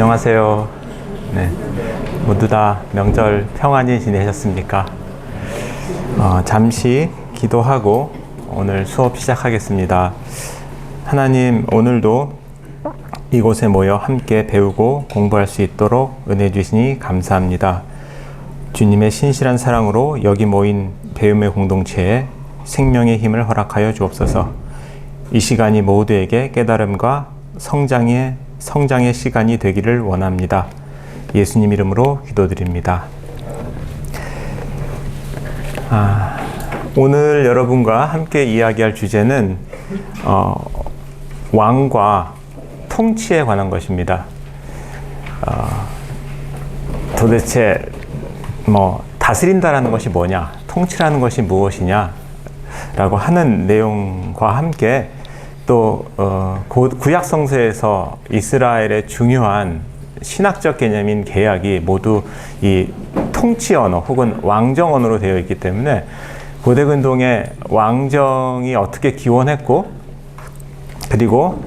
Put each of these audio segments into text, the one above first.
안녕하세요. 네, 모두 다 명절 평안히 지내셨습니까? 잠시 기도하고 오늘 수업 시작하겠습니다. 하나님, 오늘도 이곳에 모여 함께 배우고 공부할 수 있도록 은혜 주시니 감사합니다. 주님의 신실한 사랑으로 여기 모인 배움의 공동체에 생명의 힘을 허락하여 주옵소서. 이 시간이 모두에게 깨달음과 성장의 시간이 되기를 원합니다. 예수님 이름으로 기도드립니다. 오늘 여러분과 함께 이야기할 주제는 왕과 통치에 관한 것입니다. 도대체 다스린다라는 것이 뭐냐, 통치라는 것이 무엇이냐 라고 하는 내용과 함께 또 구약 성서에서 이스라엘의 중요한 신학적 개념인 계약이 모두 이 통치 언어 혹은 왕정 언어로 되어 있기 때문에 고대 근동의 왕정이 어떻게 기원했고, 그리고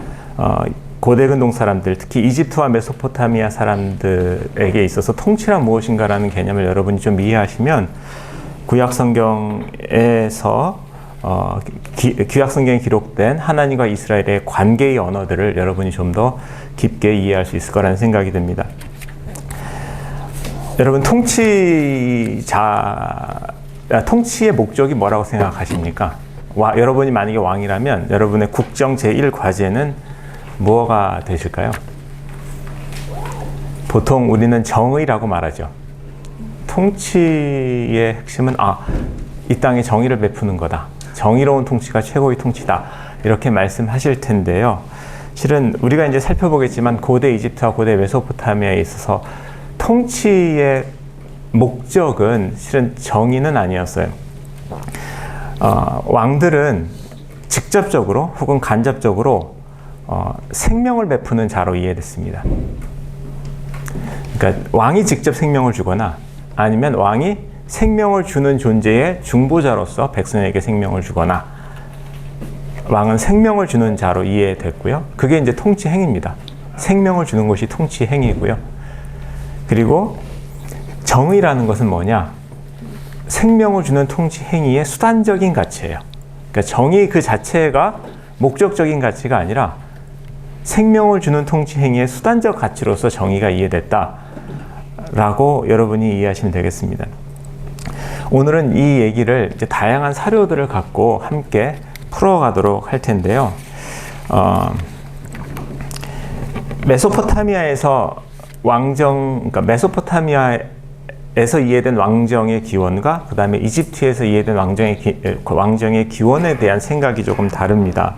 고대 근동 사람들, 특히 이집트와 메소포타미아 사람들에게 있어서 통치란 무엇인가라는 개념을 여러분이 좀 이해하시면 구약 성경에서 구약 성경에 기록된 하나님과 이스라엘의 관계의 언어들을 여러분이 좀 더 깊게 이해할 수 있을 거라는 생각이 듭니다. 여러분, 통치의 목적이 뭐라고 생각하십니까? 여러분이 만약에 왕이라면 여러분의 국정 제1과제는 무엇가 되실까요? 보통 우리는 정의라고 말하죠. 통치의 핵심은 이 땅에 정의를 베푸는 거다. 정의로운 통치가 최고의 통치다. 이렇게 말씀하실 텐데요. 실은 우리가 이제 살펴보겠지만 고대 이집트와 고대 메소포타미아에 있어서 통치의 목적은 실은 정의는 아니었어요. 왕들은 직접적으로 혹은 간접적으로 생명을 베푸는 자로 이해됐습니다. 그러니까 왕이 직접 생명을 주거나 아니면 왕이 생명을 주는 존재의 중보자로서 백성에게 생명을 주거나, 왕은 생명을 주는 자로 이해됐고요. 그게 이제 통치 행위입니다. 생명을 주는 것이 통치 행위고요. 그리고 정의라는 것은 뭐냐? 생명을 주는 통치 행위의 수단적인 가치예요. 그러니까 정의 그 자체가 목적적인 가치가 아니라 생명을 주는 통치 행위의 수단적 가치로서 정의가 이해됐다라고 여러분이 이해하시면 되겠습니다. 오늘은 이 얘기를 이제 다양한 사료들을 갖고 함께 풀어가도록 할 텐데요. 메소포타미아에서 그러니까 메소포타미아에서 이해된 왕정의 기원과 그 다음에 이집트에서 이해된 왕정의 기원에 대한 생각이 조금 다릅니다.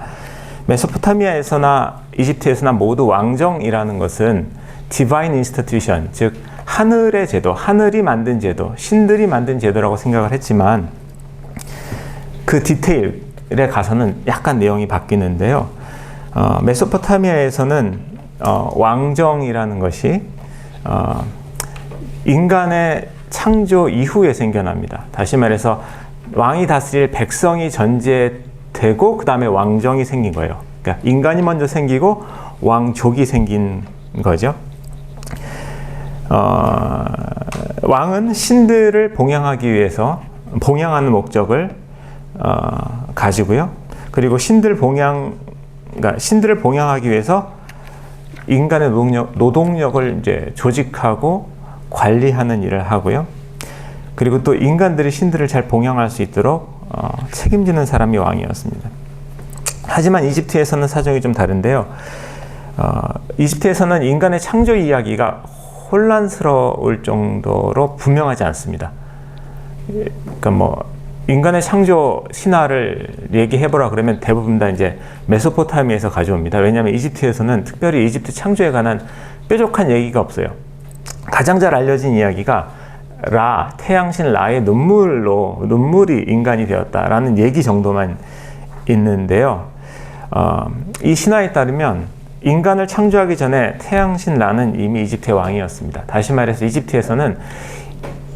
메소포타미아에서나 이집트에서나 모두 왕정이라는 것은 디바인 인스티튜션, 즉 하늘의 제도, 하늘이 만든 제도, 신들이 만든 제도라고 생각을 했지만 그 디테일에 가서는 약간 내용이 바뀌는데요. 메소포타미아에서는 왕정이라는 것이 인간의 창조 이후에 생겨납니다. 다시 말해서 왕이 다스릴 백성이 전제되고 그 다음에 왕정이 생긴 거예요. 그러니까 인간이 먼저 생기고 왕족이 생긴 거죠. 왕은 신들을 봉양하기 위해서 봉양하는 목적을 가지고요. 그리고 신들을 봉양하기 위해서 인간의 노동력을 이제 조직하고 관리하는 일을 하고요. 그리고 또 인간들이 신들을 잘 봉양할 수 있도록 책임지는 사람이 왕이었습니다. 하지만 이집트에서는 사정이 좀 다른데요. 이집트에서는 인간의 창조 이야기가 혼란스러울 정도로 분명하지 않습니다. 그러니까 인간의 창조 신화를 얘기해보라 그러면 대부분 다 이제 메소포타미아에서 가져옵니다. 왜냐하면 이집트에서는 특별히 이집트 창조에 관한 뾰족한 얘기가 없어요. 가장 잘 알려진 이야기가 태양신 라의 눈물이 인간이 되었다라는 얘기 정도만 있는데요. 이 신화에 따르면 인간을 창조하기 전에 태양신 라는 이미 이집트의 왕이었습니다. 다시 말해서 이집트에서는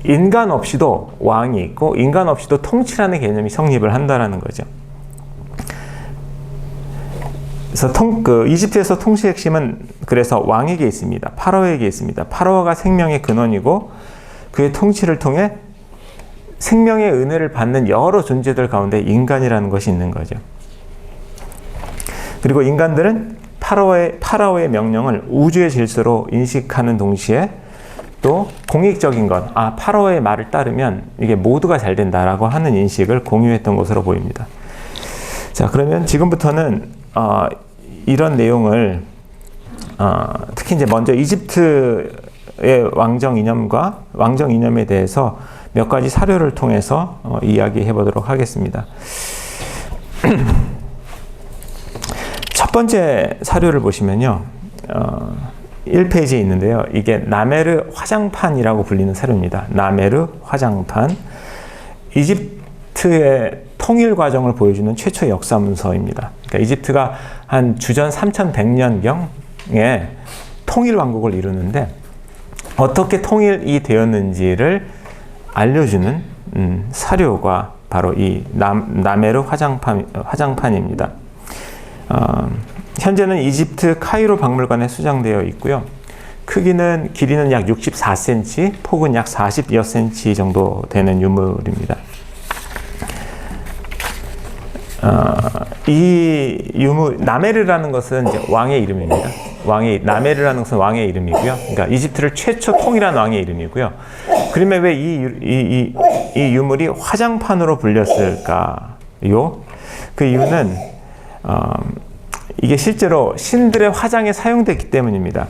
인간 없이도 왕이 있고 인간 없이도 통치라는 개념이 성립을 한다는 거죠. 그래서 이집트에서 통치의 핵심은 그래서 왕에게 있습니다. 파라오에게 있습니다. 파라오가 생명의 근원이고 그의 통치를 통해 생명의 은혜를 받는 여러 존재들 가운데 인간이라는 것이 있는 거죠. 그리고 인간들은 파라오의 명령을 우주의 질서로 인식하는 동시에 또 공익적인 것, 파라오의 말을 따르면 이게 모두가 잘 된다라고 하는 인식을 공유했던 것으로 보입니다. 자, 그러면 지금부터는 이런 내용을 특히 이제 먼저 이집트의 왕정 이념에 대해서 몇 가지 사료를 통해서 이야기해 보도록 하겠습니다. 첫 번째 사료를 보시면요. 1페이지에 있는데요. 이게 나메르 화장판이라고 불리는 사료입니다. 나메르 화장판. 이집트의 통일 과정을 보여주는 최초의 역사 문서입니다. 그러니까 이집트가 한 주전 3100년경에 통일 왕국을 이루는데 어떻게 통일이 되었는지를 알려주는 사료가 바로 이 나메르 화장판입니다. 현재는 이집트 카이로 박물관에 수장되어 있고요. 길이는 약 64cm, 폭은 약 40여 cm 정도 되는 유물입니다. 이 유물, 나메르라는 것은 이제 왕의 이름입니다. 나메르라는 것은 왕의 이름이고요. 그러니까 이집트를 최초 통일한 왕의 이름이고요. 그러면 왜 이 유물이 화장판으로 불렸을까요? 그 이유는 이게 실제로 신들의 화장에 사용됐기 때문입니다.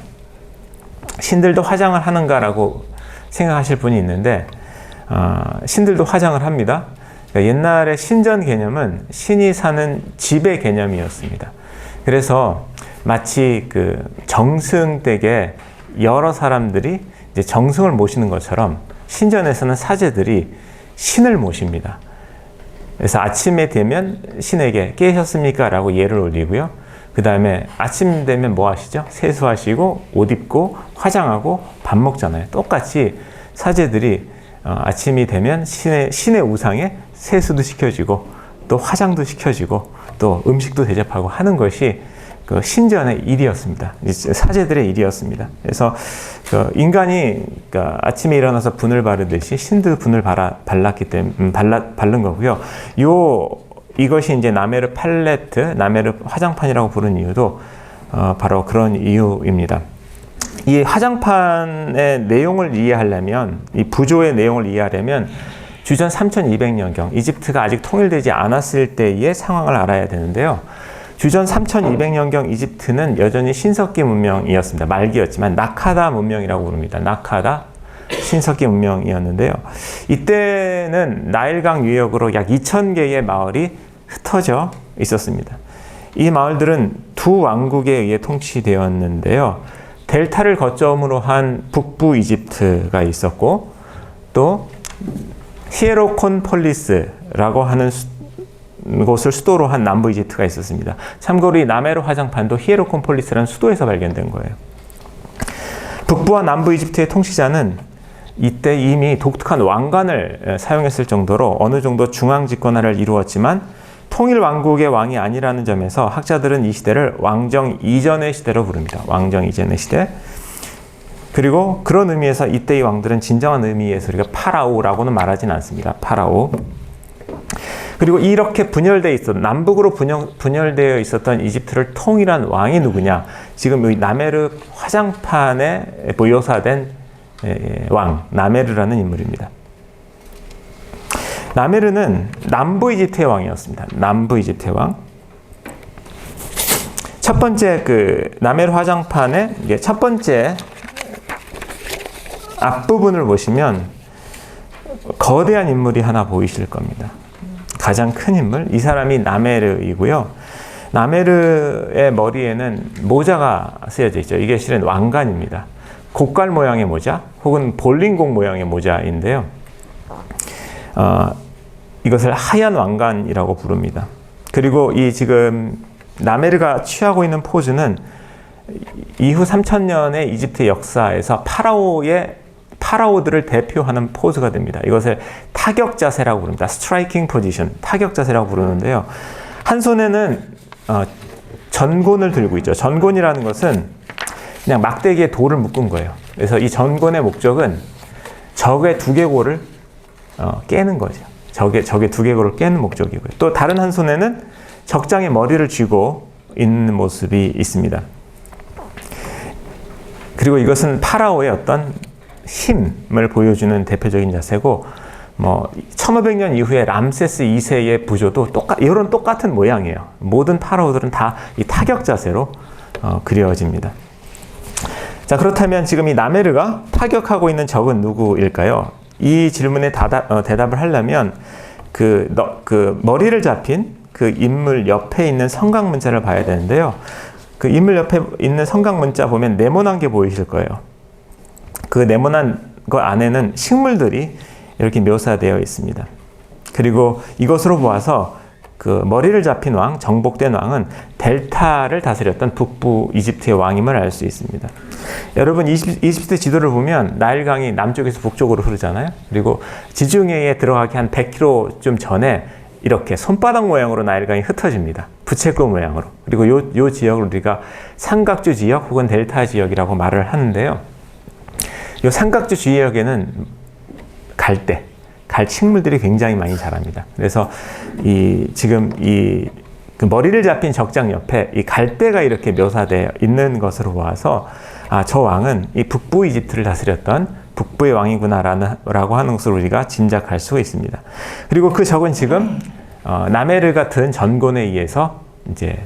신들도 화장을 하는가라고 생각하실 분이 있는데 신들도 화장을 합니다. 그러니까 옛날의 신전 개념은 신이 사는 집의 개념이었습니다. 그래서 마치 그 정승댁에 여러 사람들이 이제 정승을 모시는 것처럼 신전에서는 사제들이 신을 모십니다. 그래서 아침에 되면 신에게 깨셨습니까? 라고 예를 올리고요. 그 다음에 아침 되면 뭐 하시죠? 세수하시고 옷 입고 화장하고 밥 먹잖아요. 똑같이 사제들이 아침이 되면 신의 우상에 세수도 시켜주고 또 화장도 시켜주고 또 음식도 대접하고 하는 것이 그 신전의 일이었습니다. 사제들의 일이었습니다. 그래서 그 인간이 그러니까 아침에 일어나서 분을 바르듯이 신도 분을 발랐기 때문에 바른 거고요. 이것이 이제 나메르 화장판이라고 부른 이유도 바로 그런 이유입니다. 이 화장판의 내용을 이해하려면, 이 부조의 내용을 이해하려면 주전 3200년경 이집트가 아직 통일되지 않았을 때의 상황을 알아야 되는데요. 주전 3200년경 이집트는 여전히 신석기 문명이었습니다. 말기였지만 나카다 문명이라고 부릅니다. 나카다 신석기 문명이었는데요. 이때는 나일강 유역으로 약 2000개의 마을이 흩어져 있었습니다. 이 마을들은 두 왕국에 의해 통치되었는데요. 델타를 거점으로 한 북부 이집트가 있었고 또 히에로콘폴리스라고 하는 곳을 수도로 한 남부 이집트가 있었습니다. 참고로 이 나메르 화장판도 히에로콘폴리스라는 수도에서 발견된 거예요. 북부와 남부 이집트의 통치자는 이때 이미 독특한 왕관을 사용했을 정도로 어느 정도 중앙 집권화를 이루었지만 통일 왕국의 왕이 아니라는 점에서 학자들은 이 시대를 왕정 이전의 시대로 부릅니다. 왕정 이전의 시대. 그리고 그런 의미에서 이때의 왕들은 진정한 의미에서 우리가 파라오라고는 말하진 않습니다. 파라오. 그리고 이렇게 남북으로 분열되어 있었던 이집트를 통일한 왕이 누구냐? 지금 이 나메르 화장판에 묘사된 왕, 나메르라는 인물입니다. 나메르는 남부 이집트의 왕이었습니다. 남부 이집트의 왕. 첫 번째 나메르 화장판의 첫 번째 앞부분을 보시면 거대한 인물이 하나 보이실 겁니다. 가장 큰 인물, 이 사람이 나메르이고요. 나메르의 머리에는 모자가 쓰여져 있죠. 이게 실은 왕관입니다. 곡갈 모양의 모자 혹은 볼링공 모양의 모자인데요. 이것을 하얀 왕관이라고 부릅니다. 그리고 이 지금 나메르가 취하고 있는 포즈는 이후 3000년의 이집트 역사에서 파라오들을 대표하는 포즈가 됩니다. 이것을 타격 자세라고 부릅니다. 스트라이킹 포지션, 타격 자세라고 부르는데요. 한 손에는 전곤을 들고 있죠. 전곤이라는 것은 그냥 막대기에 돌을 묶은 거예요. 그래서 이 전곤의 목적은 적의 두개골을 깨는 거죠. 적의 두개골을 깨는 목적이고요. 또 다른 한 손에는 적장의 머리를 쥐고 있는 모습이 있습니다. 그리고 이것은 파라오의 어떤 힘을 보여주는 대표적인 자세고, 1500년 이후에 람세스 2세의 부조도 이런 똑같은 모양이에요. 모든 파라오들은 다 이 타격 자세로 그려집니다. 자, 그렇다면 지금 이 나메르가 타격하고 있는 적은 누구일까요? 이 질문에 대답을 하려면 그 머리를 잡힌 그 인물 옆에 있는 성곽문자를 봐야 되는데요. 그 인물 옆에 있는 성곽문자 보면 네모난 게 보이실 거예요. 그 네모난 거 안에는 식물들이 이렇게 묘사되어 있습니다. 그리고 이것으로 보아서 그 머리를 잡힌 왕, 정복된 왕은 델타를 다스렸던 북부 이집트의 왕임을 알 수 있습니다. 여러분, 이집트 지도를 보면 나일강이 남쪽에서 북쪽으로 흐르잖아요. 그리고 지중해에 들어가기 한 100km 전에 이렇게 손바닥 모양으로 나일강이 흩어집니다. 부채꼴 모양으로. 그리고 요 지역을 우리가 삼각주 지역 혹은 델타 지역이라고 말을 하는데요. 이 삼각주 지역에는 갈대, 식물들이 굉장히 많이 자랍니다. 그래서 지금 그 머리를 잡힌 적장 옆에 이 갈대가 이렇게 묘사되어 있는 것으로 보아서 저 왕은 이 북부 이집트를 다스렸던 북부의 왕이구나라고 하는 것을 우리가 짐작할 수가 있습니다. 그리고 그 적은 지금 나메르가 든 전곤에 의해서 이제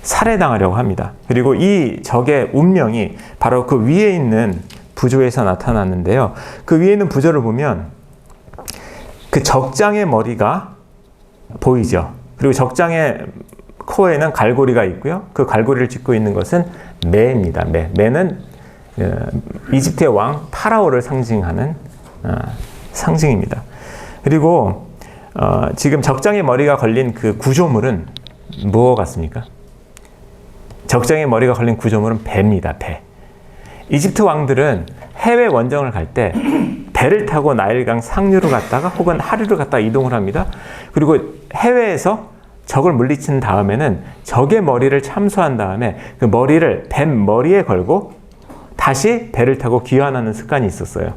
살해당하려고 합니다. 그리고 이 적의 운명이 바로 그 위에 있는 부조에서 나타났는데요. 그 위에 있는 부조를 보면 그 적장의 머리가 보이죠. 그리고 적장의 코에는 갈고리가 있고요. 그 갈고리를 짚고 있는 것은 매입니다. 매는 이집트의 왕 파라오를 상징하는 상징입니다. 그리고 지금 적장의 머리가 걸린 그 구조물은 무엇 같습니까? 적장의 머리가 걸린 구조물은 배입니다. 배. 이집트 왕들은 해외 원정을 갈 때 배를 타고 나일강 상류로 갔다가 혹은 하류로 갔다가 이동을 합니다. 그리고 해외에서 적을 물리친 다음에는 적의 머리를 참수한 다음에 그 머리를 뱀 머리에 걸고 다시 배를 타고 귀환하는 습관이 있었어요.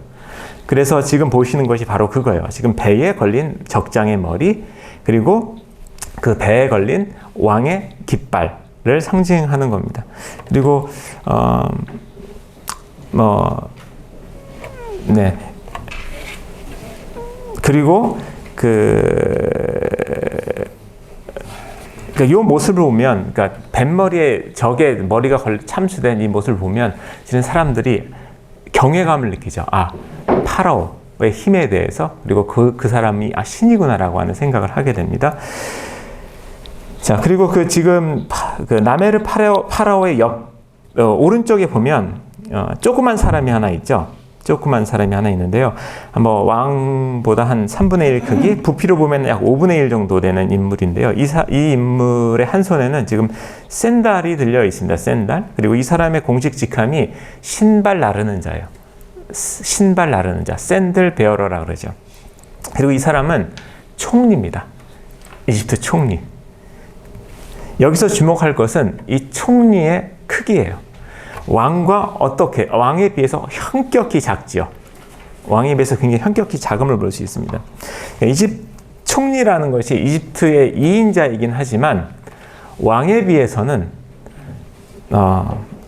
그래서 지금 보시는 것이 바로 그거예요. 지금 배에 걸린 적장의 머리, 그리고 그 배에 걸린 왕의 깃발을 상징하는 겁니다. 그리고 그리고 이 모습을 보면, 그러니까 뱀머리에 적의 머리가 참수된 이 모습을 보면, 지금 사람들이 경외감을 느끼죠. 파라오의 힘에 대해서, 그리고 그 사람이 신이구나라고 하는 생각을 하게 됩니다. 자, 그리고 지금 나메르 파라오의 오른쪽에 보면 조그만 사람이 하나 있죠. 조그만 사람이 하나 있는데요. 왕보다 한 3분의 1 크기, 부피로 보면 약 5분의 1 정도 되는 인물인데요. 이 인물의 한 손에는 지금 샌달이 들려 있습니다. 샌달. 그리고 이 사람의 공식 직함이 신발 나르는 자예요. 신발 나르는 자, 샌들 베어러라 그러죠. 그리고 이 사람은 총리입니다. 이집트 총리. 여기서 주목할 것은 이 총리의 크기예요. 왕에 비해서 현격히 작지요. 왕에 비해서 굉장히 현격히 작음을 볼 수 있습니다. 이집트 총리라는 것이 이집트의 2인자이긴 하지만 왕에 비해서는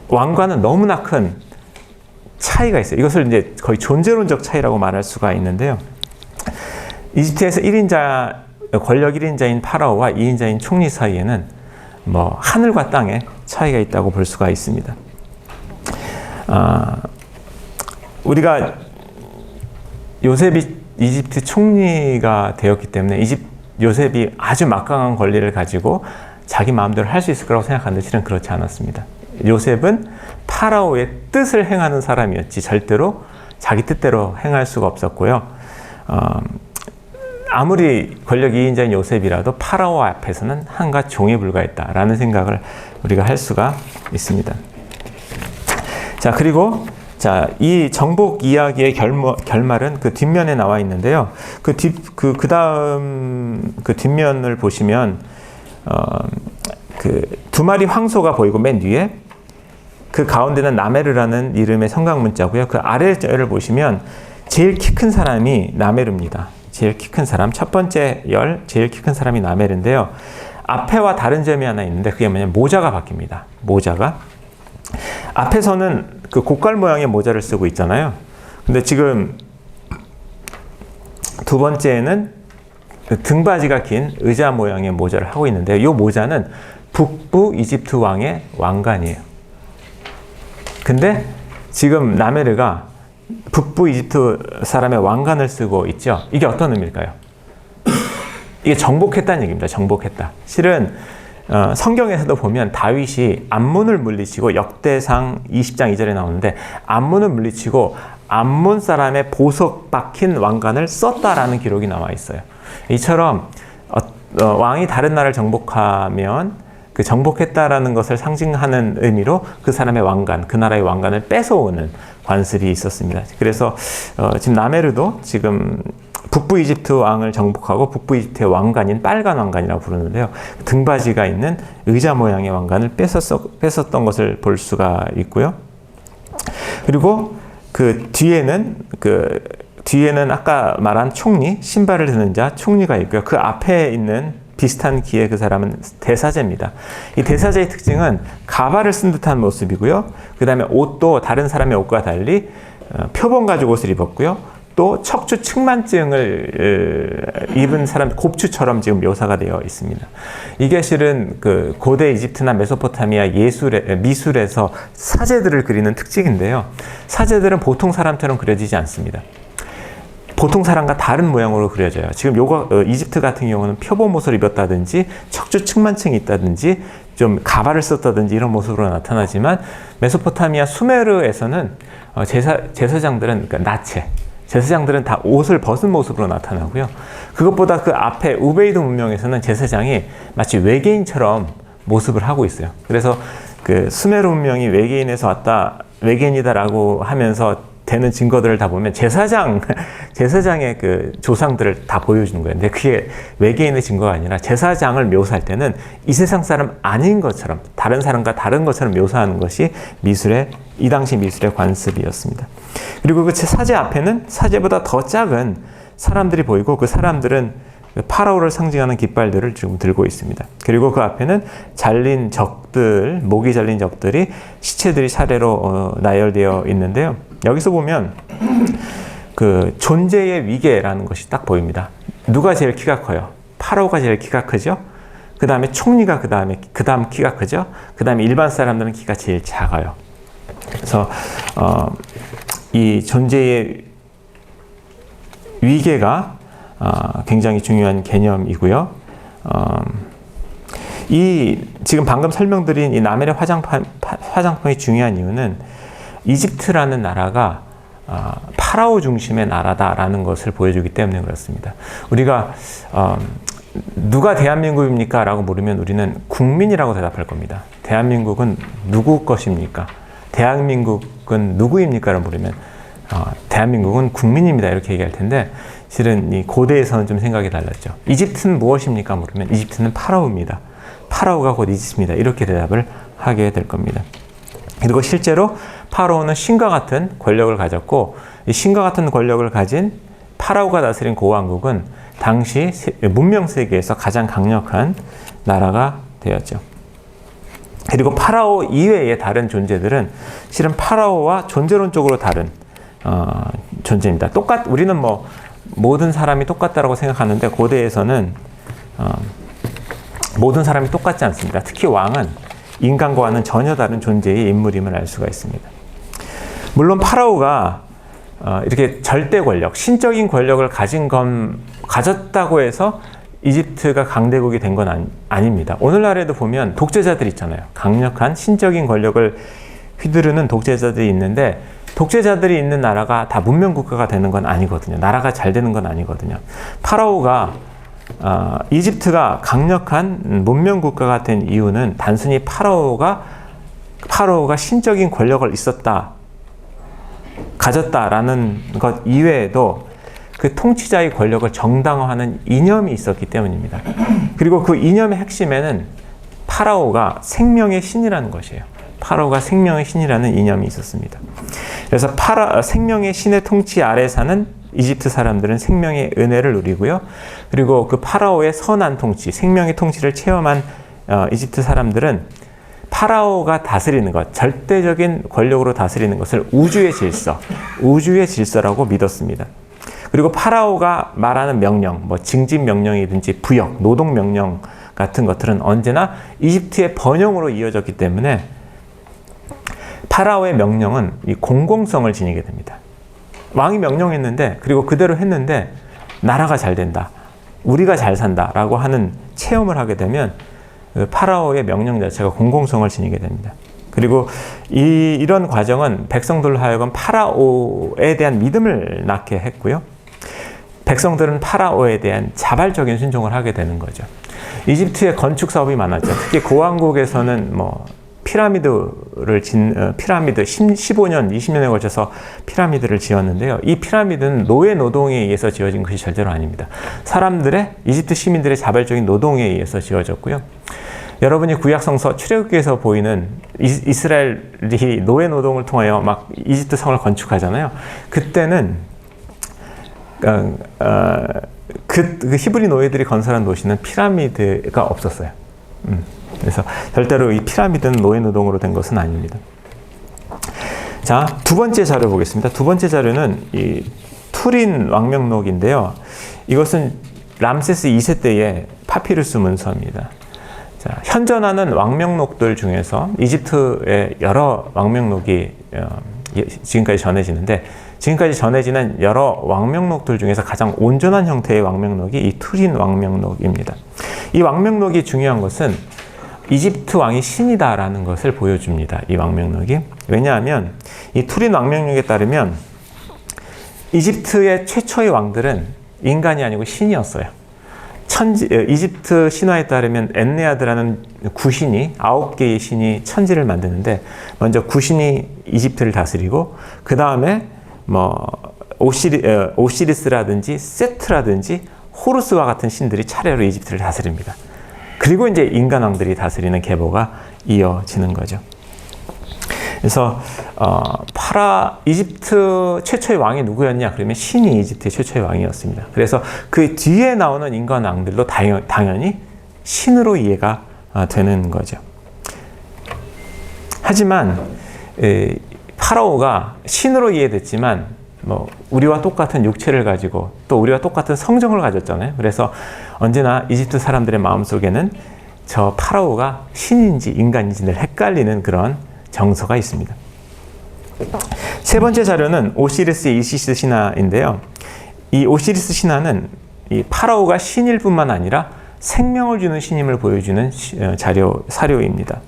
왕과는 너무나 큰 차이가 있어요. 이것을 이제 거의 존재론적 차이라고 말할 수가 있는데요. 이집트에서 권력 1인자인 파라오와 2인자인 총리 사이에는 하늘과 땅의 차이가 있다고 볼 수가 있습니다. 우리가 요셉이 이집트 총리가 되었기 때문에 요셉이 아주 막강한 권리를 가지고 자기 마음대로 할 수 있을 거라고 생각하는데 실은 그렇지 않았습니다. 요셉은 파라오의 뜻을 행하는 사람이었지 절대로 자기 뜻대로 행할 수가 없었고요. 아무리 권력 2인자인 요셉이라도 파라오 앞에서는 한갓 종에 불과했다라는 생각을 우리가 할 수가 있습니다. 자, 그리고 이 정복 이야기의 결말은 그 뒷면에 나와 있는데요. 그 다음 그 뒷면을 보시면 두 두 마리 황소가 보이고 맨 위에 그 가운데는 나메르라는 이름의 성강 문자고요. 그 아래를 보시면 제일 키 큰 사람이 나메르입니다. 제일 키 큰 사람, 첫 번째 제일 키 큰 사람이 나메르인데요. 앞에와 다른 점이 하나 있는데 그게 뭐냐면 모자가 바뀝니다. 모자가. 앞에서는 그 고깔 모양의 모자를 쓰고 있잖아요. 근데 지금 두 번째에는 등받이가 긴 의자 모양의 모자를 하고 있는데 이 모자는 북부 이집트 왕의 왕관이에요. 근데 지금 나메르가 북부 이집트 사람의 왕관을 쓰고 있죠. 이게 어떤 의미일까요? 이게 정복했다는 얘기입니다. 정복했다. 실은 성경에서도 보면 다윗이 암몬을 물리치고 역대상 20장 2절에 나오는데 암몬을 물리치고 암몬 사람의 보석 박힌 왕관을 썼다라는 기록이 나와 있어요. 이처럼 왕이 다른 나라를 정복하면 그 정복했다라는 것을 상징하는 의미로 그 사람의 왕관, 그 나라의 왕관을 뺏어오는 관습이 있었습니다. 그래서 지금 나메르도 지금 북부 이집트 왕을 정복하고 북부 이집트의 왕관인 빨간 왕관이라고 부르는데요. 등받이가 있는 의자 모양의 왕관을 뺏었던 것을 볼 수가 있고요. 그리고 그 뒤에는 아까 말한 총리, 신발을 드는 자, 총리가 있고요. 그 앞에 있는 비슷한 기에 그 사람은 대사제입니다. 이 대사제의 특징은 가발을 쓴 듯한 모습이고요. 그 다음에 옷도 다른 사람의 옷과 달리 표범 가죽 옷을 입었고요. 또 척추 측만증을 입은 사람, 곱추처럼 지금 묘사가 되어 있습니다. 이게 실은 그 고대 이집트나 메소포타미아 미술에서 사제들을 그리는 특징인데요. 사제들은 보통 사람처럼 그려지지 않습니다. 보통 사람과 다른 모양으로 그려져요. 지금 이집트 같은 경우는 표범 옷을 입었다든지 척추 측만층이 있다든지 좀 가발을 썼다든지 이런 모습으로 나타나지만 메소포타미아 수메르에서는 제사장들은 그러니까 나체, 제사장들은 다 옷을 벗은 모습으로 나타나고요. 그것보다 그 앞에 우베이드 문명에서는 제사장이 마치 외계인처럼 모습을 하고 있어요. 그래서 그 수메르 문명이 외계인에서 왔다, 외계인이다라고 하면서 되는 증거들을 다 보면 제사장의 그 조상들을 다 보여주는 거예요. 근데 그게 외계인의 증거가 아니라 제사장을 묘사할 때는 이 세상 사람 아닌 것처럼, 다른 사람과 다른 것처럼 묘사하는 것이 이 당시 미술의 관습이었습니다. 그리고 그 사제 앞에는 사제보다 더 작은 사람들이 보이고 그 사람들은 파라오를 상징하는 깃발들을 지금 들고 있습니다. 그리고 그 앞에는 목이 잘린 적들이 시체들이 차례로 나열되어 있는데요. 여기서 보면 그 존재의 위계라는 것이 딱 보입니다. 누가 제일 키가 커요? 파라오가 제일 키가 크죠? 그 다음에 총리가 그 다음 키가 크죠? 그 다음에 일반 사람들은 키가 제일 작아요. 그래서 이 존재의 위계가 굉장히 중요한 개념이고요. 지금 방금 설명드린 이 나멜의 화장품이 중요한 이유는 이집트라는 나라가 파라오 중심의 나라다라는 것을 보여주기 때문에 그렇습니다. 우리가 누가 대한민국입니까? 라고 물으면 우리는 국민이라고 대답할 겁니다. 대한민국은 누구 것입니까? 대한민국은 누구입니까? 라고 물으면 대한민국은 국민입니다. 이렇게 얘기할 텐데 실은 이 고대에서는 좀 생각이 달랐죠. 이집트는 무엇입니까? 물으면 이집트는 파라오입니다. 파라오가 곧 이집트입니다. 이렇게 대답을 하게 될 겁니다. 그리고 실제로 파라오는 신과 같은 권력을 가졌고 이 신과 같은 권력을 가진 파라오가 다스린 고왕국은 당시 문명 세계에서 가장 강력한 나라가 되었죠. 그리고 파라오 이외의 다른 존재들은 실은 파라오와 존재론적으로 다른 존재입니다. 우리는 모든 사람이 똑같다고 생각하는데 고대에서는 모든 사람이 똑같지 않습니다. 특히 왕은 인간과는 전혀 다른 존재의 인물임을 알 수가 있습니다. 물론 파라오가 이렇게 절대 권력, 신적인 권력을 가졌다고 해서 이집트가 강대국이 된 건 아닙니다. 오늘날에도 보면 독재자들 있잖아요. 강력한 신적인 권력을 휘두르는 독재자들이 있는데 독재자들이 있는 나라가 다 문명국가가 되는 건 아니거든요. 나라가 잘 되는 건 아니거든요. 파라오가 이집트가 강력한 문명국가가 된 이유는 단순히 파라오가 신적인 권력을 가졌다라는 것 이외에도 그 통치자의 권력을 정당화하는 이념이 있었기 때문입니다. 그리고 그 이념의 핵심에는 파라오가 생명의 신이라는 것이에요. 파라오가 생명의 신이라는 이념이 있었습니다. 그래서 생명의 신의 통치 아래 사는 이집트 사람들은 생명의 은혜를 누리고요. 그리고 그 파라오의 선한 통치, 생명의 통치를 체험한 이집트 사람들은 파라오가 다스리는 것, 절대적인 권력으로 다스리는 것을 우주의 질서라고 믿었습니다. 그리고 파라오가 말하는 명령, 징집 명령이든지 부역, 노동 명령 같은 것들은 언제나 이집트의 번영으로 이어졌기 때문에 파라오의 명령은 이 공공성을 지니게 됩니다. 왕이 명령했는데, 그리고 그대로 했는데 나라가 잘 된다, 우리가 잘 산다 라고 하는 체험을 하게 되면 파라오의 명령 자체가 공공성을 지니게 됩니다. 그리고 이런 과정은 백성들로 하여금 파라오에 대한 믿음을 낳게 했고요. 백성들은 파라오에 대한 자발적인 순종을 하게 되는 거죠. 이집트의 건축 사업이 많았죠. 특히 고왕국에서는 피라미드 15년, 20년에 걸쳐서 피라미드를 지었는데요. 이 피라미드는 노예 노동에 의해서 지어진 것이 절대로 아닙니다. 이집트 시민들의 자발적인 노동에 의해서 지어졌고요. 여러분이 구약성서 출애굽기에서 보이는 이스라엘이 노예 노동을 통하여 막 이집트 성을 건축하잖아요. 그때는 그 히브리 노예들이 건설한 도시는 피라미드가 없었어요. 그래서 절대로 이 피라미드는 노예 노동으로 된 것은 아닙니다. 자, 두 번째 자료 보겠습니다. 두 번째 자료는 이 투린 왕명록인데요. 이것은 람세스 2세 때의 파피루스 문서입니다. 자, 현존하는 왕명록들 중에서 이집트의 여러 왕명록이 지금까지 전해지는데, 지금까지 전해지는 여러 왕명록들 중에서 가장 온전한 형태의 왕명록이 이 투린 왕명록입니다. 이 왕명록이 중요한 것은 이집트 왕이 신이다라는 것을 보여줍니다. 이 왕명록이. 왜냐하면 이 투린 왕명록에 따르면 이집트의 최초의 왕들은 인간이 아니고 신이었어요. 이집트 신화에 따르면 엔네아드라는 구신이 9개의 신이 천지를 만드는데, 먼저 구신이 이집트를 다스리고, 그 다음에 오시리스라든지 세트라든지 호루스와 같은 신들이 차례로 이집트를 다스립니다. 그리고 이제 인간왕들이 다스리는 계보가 이어지는 거죠. 그래서 이집트 최초의 왕이 누구였냐? 그러면 신이 이집트의 최초의 왕이었습니다. 그래서 그 뒤에 나오는 인간왕들도 당연히 신으로 이해가 되는 거죠. 하지만 파라오가 신으로 이해됐지만 우리와 똑같은 육체를 가지고 또 우리와 똑같은 성정을 가졌잖아요. 그래서 언제나 이집트 사람들의 마음속에는 저 파라오가 신인지 인간인지 늘 헷갈리는 그런 정서가 있습니다. 세 번째 자료는 오시리스의 이시스 신화인데요. 이 오시리스 신화는 이 파라오가 신일 뿐만 아니라 생명을 주는 신임을 보여주는 사료입니다.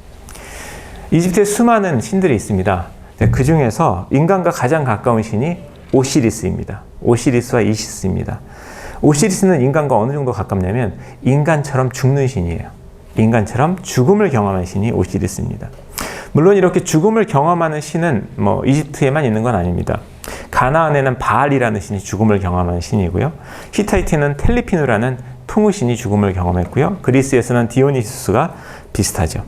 이집트에 수많은 신들이 있습니다. 그 중에서 인간과 가장 가까운 신이 오시리스입니다. 오시리스와 이시스입니다. 오시리스는 인간과 어느 정도 가깝냐면 인간처럼 죽는 신이에요. 인간처럼 죽음을 경험한 신이 오시리스입니다. 물론 이렇게 죽음을 경험하는 신은 이집트에만 있는 건 아닙니다. 가나안에는 바알이라는 신이 죽음을 경험하는 신이고요. 히타이트는 텔리피누라는 통우신이 죽음을 경험했고요. 그리스에서는 디오니수스가 비슷하죠.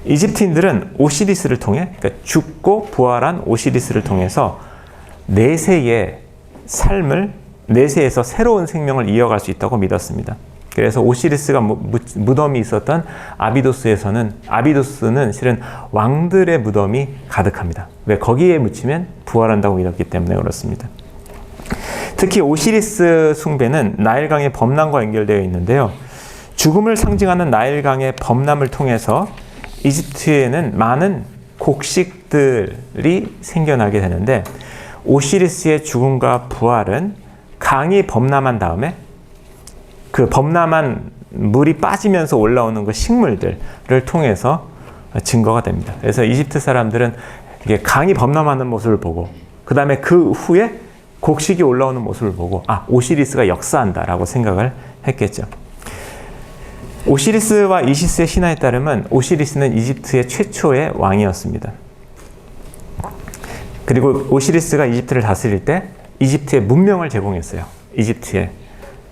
이집트인들은 오시리스를 통해, 그러니까 죽고 부활한 오시리스를 통해서 내세에서 새로운 생명을 이어갈 수 있다고 믿었습니다. 그래서 오시리스가 무덤이 있었던 아비도스는 실은 왕들의 무덤이 가득합니다. 왜? 거기에 묻히면 부활한다고 믿었기 때문에 그렇습니다. 특히 오시리스 숭배는 나일강의 범람과 연결되어 있는데요. 죽음을 상징하는 나일강의 범람을 통해서 이집트에는 많은 곡식들이 생겨나게 되는데, 오시리스의 죽음과 부활은 강이 범람한 다음에 그 범람한 물이 빠지면서 올라오는 그 식물들을 통해서 증거가 됩니다. 그래서 이집트 사람들은 이게 강이 범람하는 모습을 보고, 그 다음에 그 후에 곡식이 올라오는 모습을 보고, 오시리스가 역사한다라고 생각을 했겠죠. 오시리스와 이시스의 신화에 따르면 오시리스는 이집트의 최초의 왕이었습니다. 그리고 오시리스가 이집트를 다스릴 때 이집트에 문명을 제공했어요. 이집트에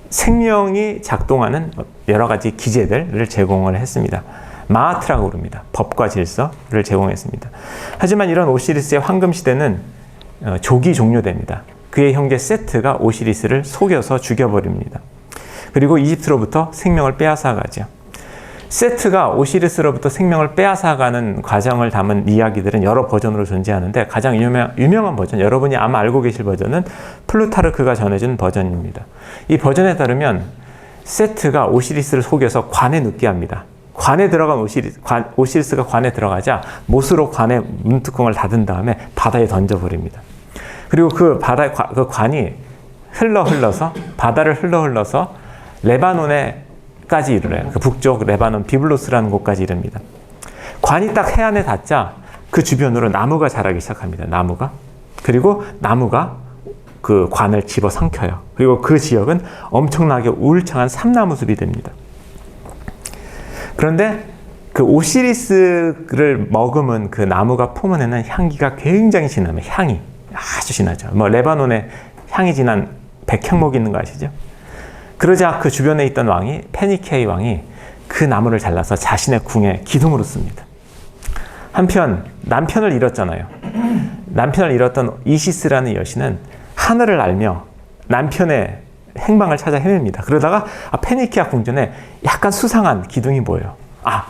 생명이 작동하는 여러 가지 기제들을 제공을 했습니다. 마아트라고 부릅니다. 법과 질서를 제공했습니다. 하지만 이런 오시리스의 황금 시대는 조기 종료됩니다. 그의 형제 세트가 오시리스를 속여서 죽여버립니다. 그리고 이집트로부터 생명을 빼앗아가죠. 세트가 오시리스로부터 생명을 빼앗아가는 과정을 담은 이야기들은 여러 버전으로 존재하는데 가장 유명한 버전, 여러분이 아마 알고 계실 버전은 플루타르크가 전해준 버전입니다. 이 버전에 따르면 세트가 오시리스를 속여서 관에 눕게 합니다. 관에 들어간 오시리스가 관에 들어가자 못으로 관의 문뚜껑을 닫은 다음에 바다에 던져버립니다. 그리고 그 관이 흘러서 바다를 흘러서 레바논에까지 이르러요. 그 북쪽 레바논 비블로스라는 곳까지 이릅니다. 관이 딱 해안에 닿자 그 주변으로 나무가 자라기 시작합니다. 나무가. 그리고 나무가 그 관을 집어삼켜요. 그리고 그 지역은 엄청나게 울창한 삼나무 숲이 됩니다. 그런데 그 오시리스를 머금은 그 나무가 뿜어내는 향기가 굉장히 진합니다. 향이 아주 진하죠. 레바논에 향이 진한 백향목이 있는 거 아시죠? 그러자 그 주변에 있던 왕이 페니케이 왕이 그 나무를 잘라서 자신의 궁에 기둥으로 씁니다. 한편 남편을 잃었잖아요. 남편을 잃었던 이시스라는 여신은 하늘을 알며 남편의 행방을 찾아 헤맵니다. 그러다가 페니키아 궁전에 약간 수상한 기둥이 보여요.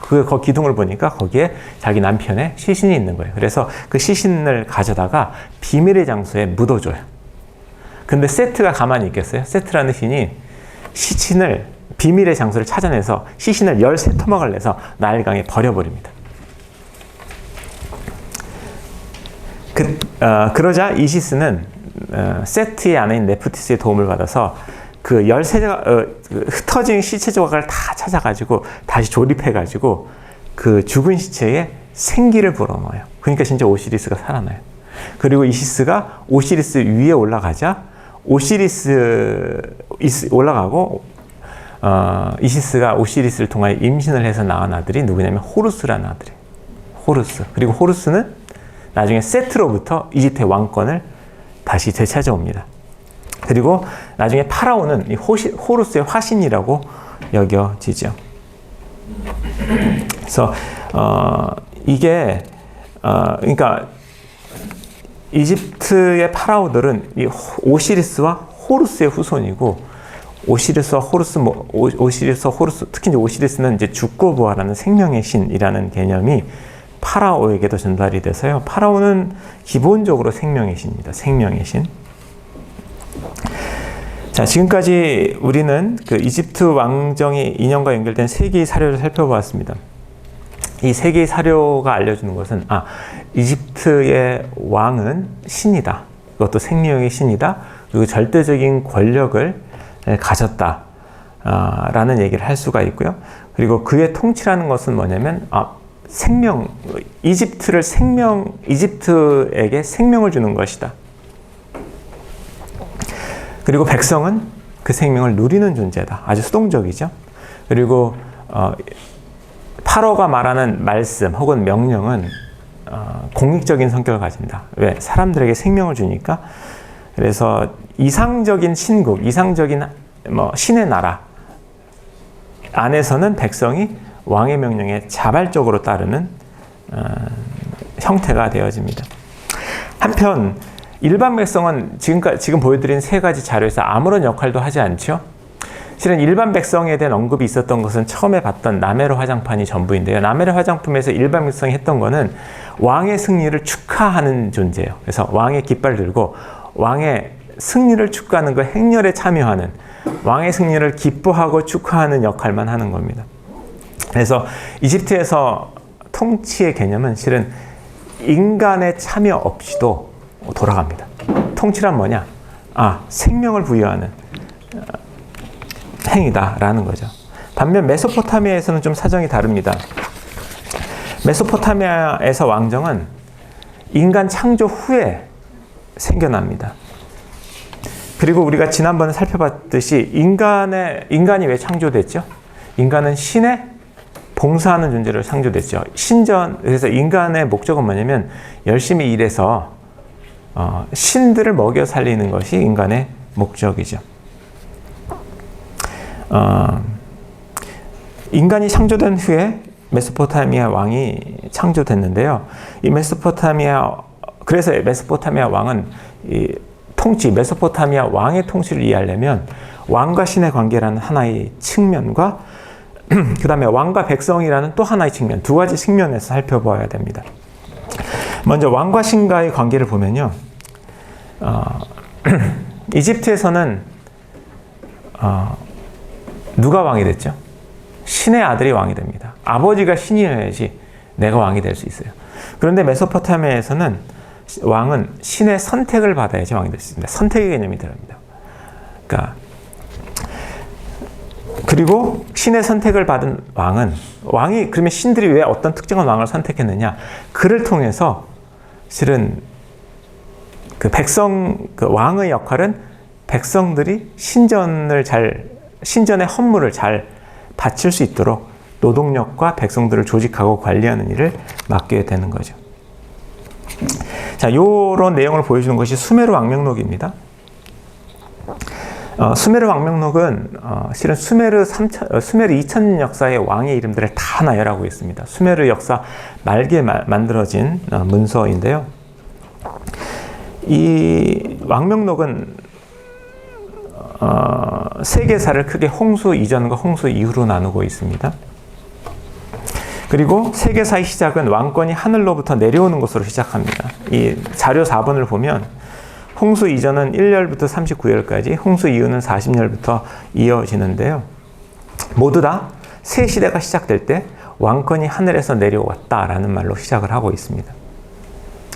그 기둥을 보니까 거기에 자기 남편의 시신이 있는 거예요. 그래서 그 시신을 가져다가 비밀의 장소에 묻어줘요. 근데 세트가 가만히 있겠어요? 세트라는 신이 시신을 비밀의 장소를 찾아내서 시신을 13토막을 내서 나일강에 버려버립니다. 그러자 이시스는 세트의 아내인 네프티스의 도움을 받아서 그 13개가 흩어진 시체 조각을 다 찾아가지고 다시 조립해가지고 그 죽은 시체에 생기를 불어넣어요. 그러니까 진짜 오시리스가 살아나요. 그리고 이시스가 오시리스 위에 올라가자 올라가고 이시스가 오시리스를 통하여 임신을 해서 낳은 아들이 누구냐면 호루스라는 아들이에요. 호루스. 그리고 호루스는 나중에 세트로부터 이집트의 왕권을 다시 되찾아옵니다. 그리고 나중에 파라오는 이 호루스의 화신이라고 여겨지죠. 그래서 이게 그러니까 이집트의 파라오들은 이 오시리스와 호루스의 후손이고 오시리스와 호루스, 특히 이제 오시리스는 이제 죽고 부활하는 생명의 신이라는 개념이 파라오에게도 전달이 돼서요. 파라오는 기본적으로 생명의 신입니다. 생명의 신. 자, 지금까지 우리는 그 이집트 왕정의 인연과 연결된 세 개의 사료를 살펴보았습니다. 이 세 개의 사료가 알려주는 것은 이집트의 왕은 신이다. 그것도 생명의 신이다. 그리고 절대적인 권력을 가졌다. 라는 얘기를 할 수가 있고요. 그리고 그의 통치라는 것은 뭐냐면 이집트에게 생명을 주는 것이다. 그리고 백성은 그 생명을 누리는 존재다. 아주 수동적이죠. 그리고 파로가 말하는 말씀 혹은 명령은 공익적인 성격을 가진다. 왜? 사람들에게 생명을 주니까. 그래서 이상적인 신국, 이상적인 신의 나라 안에서는 백성이 왕의 명령에 자발적으로 따르는 형태가 되어집니다. 한편 일반 백성은 지금 보여드린 세 가지 자료에서 아무런 역할도 하지 않죠. 실은 일반 백성에 대한 언급이 있었던 것은 처음에 봤던 나메르 화장판이 전부인데요. 나메르 화장품에서 일반 백성이 했던 거는 왕의 승리를 축하하는 존재예요. 그래서 왕의 깃발 들고 왕의 승리를 축하하는 그 행렬에 참여하는, 왕의 승리를 기뻐하고 축하하는 역할만 하는 겁니다. 그래서 이집트에서 통치의 개념은 실은 인간의 참여 없이도 돌아갑니다. 통치란 뭐냐? 생명을 부여하는 행위다라는 거죠. 반면 메소포타미아에서는 좀 사정이 다릅니다. 메소포타미아에서 왕정은 인간 창조 후에 생겨납니다. 그리고 우리가 지난번에 살펴봤듯이 인간이 왜 창조됐죠? 인간은 신에 봉사하는 존재로 창조됐죠. 그래서 인간의 목적은 뭐냐면 열심히 일해서 신들을 먹여 살리는 것이 인간의 목적이죠. 인간이 창조된 후에 메소포타미아 왕이 창조됐는데요. 그래서 메소포타미아 왕은 메소포타미아 왕의 통치를 이해하려면 왕과 신의 관계라는 하나의 측면과 그 다음에 왕과 백성이라는 또 하나의 측면, 두 가지 측면에서 살펴봐야 됩니다. 먼저 왕과 신과의 관계를 보면요. 이집트에서는 누가 왕이 됐죠? 신의 아들이 왕이 됩니다. 아버지가 신이어야지 내가 왕이 될 수 있어요. 그런데 메소포타미아에서는 왕은 신의 선택을 받아야지 왕이 될 수 있습니다. 선택의 개념이 들어갑니다. 그리고 신의 선택을 받은 왕이 그러면 신들이 왜 어떤 특정한 왕을 선택했느냐? 그를 통해서 실은 왕의 역할은 백성들이 신전의 헌물을 잘 바칠 수 있도록 노동력과 백성들을 조직하고 관리하는 일을 맡게 되는 거죠. 자, 요런 내용을 보여주는 것이 수메르 왕명록입니다. 수메르 왕명록은 실은 수메르 2000년 역사의 왕의 이름들을 다 나열하고 있습니다. 수메르 역사 말기에 만들어진 문서인데요. 이 왕명록은 세계사를 크게 홍수 이전과 홍수 이후로 나누고 있습니다. 그리고 세계사의 시작은 왕권이 하늘로부터 내려오는 것으로 시작합니다. 이 자료 4번을 보면 홍수 이전은 1열부터 39열까지, 홍수 이후는 40열부터 이어지는데요. 모두 다 새 시대가 시작될 때 왕권이 하늘에서 내려왔다라는 말로 시작을 하고 있습니다.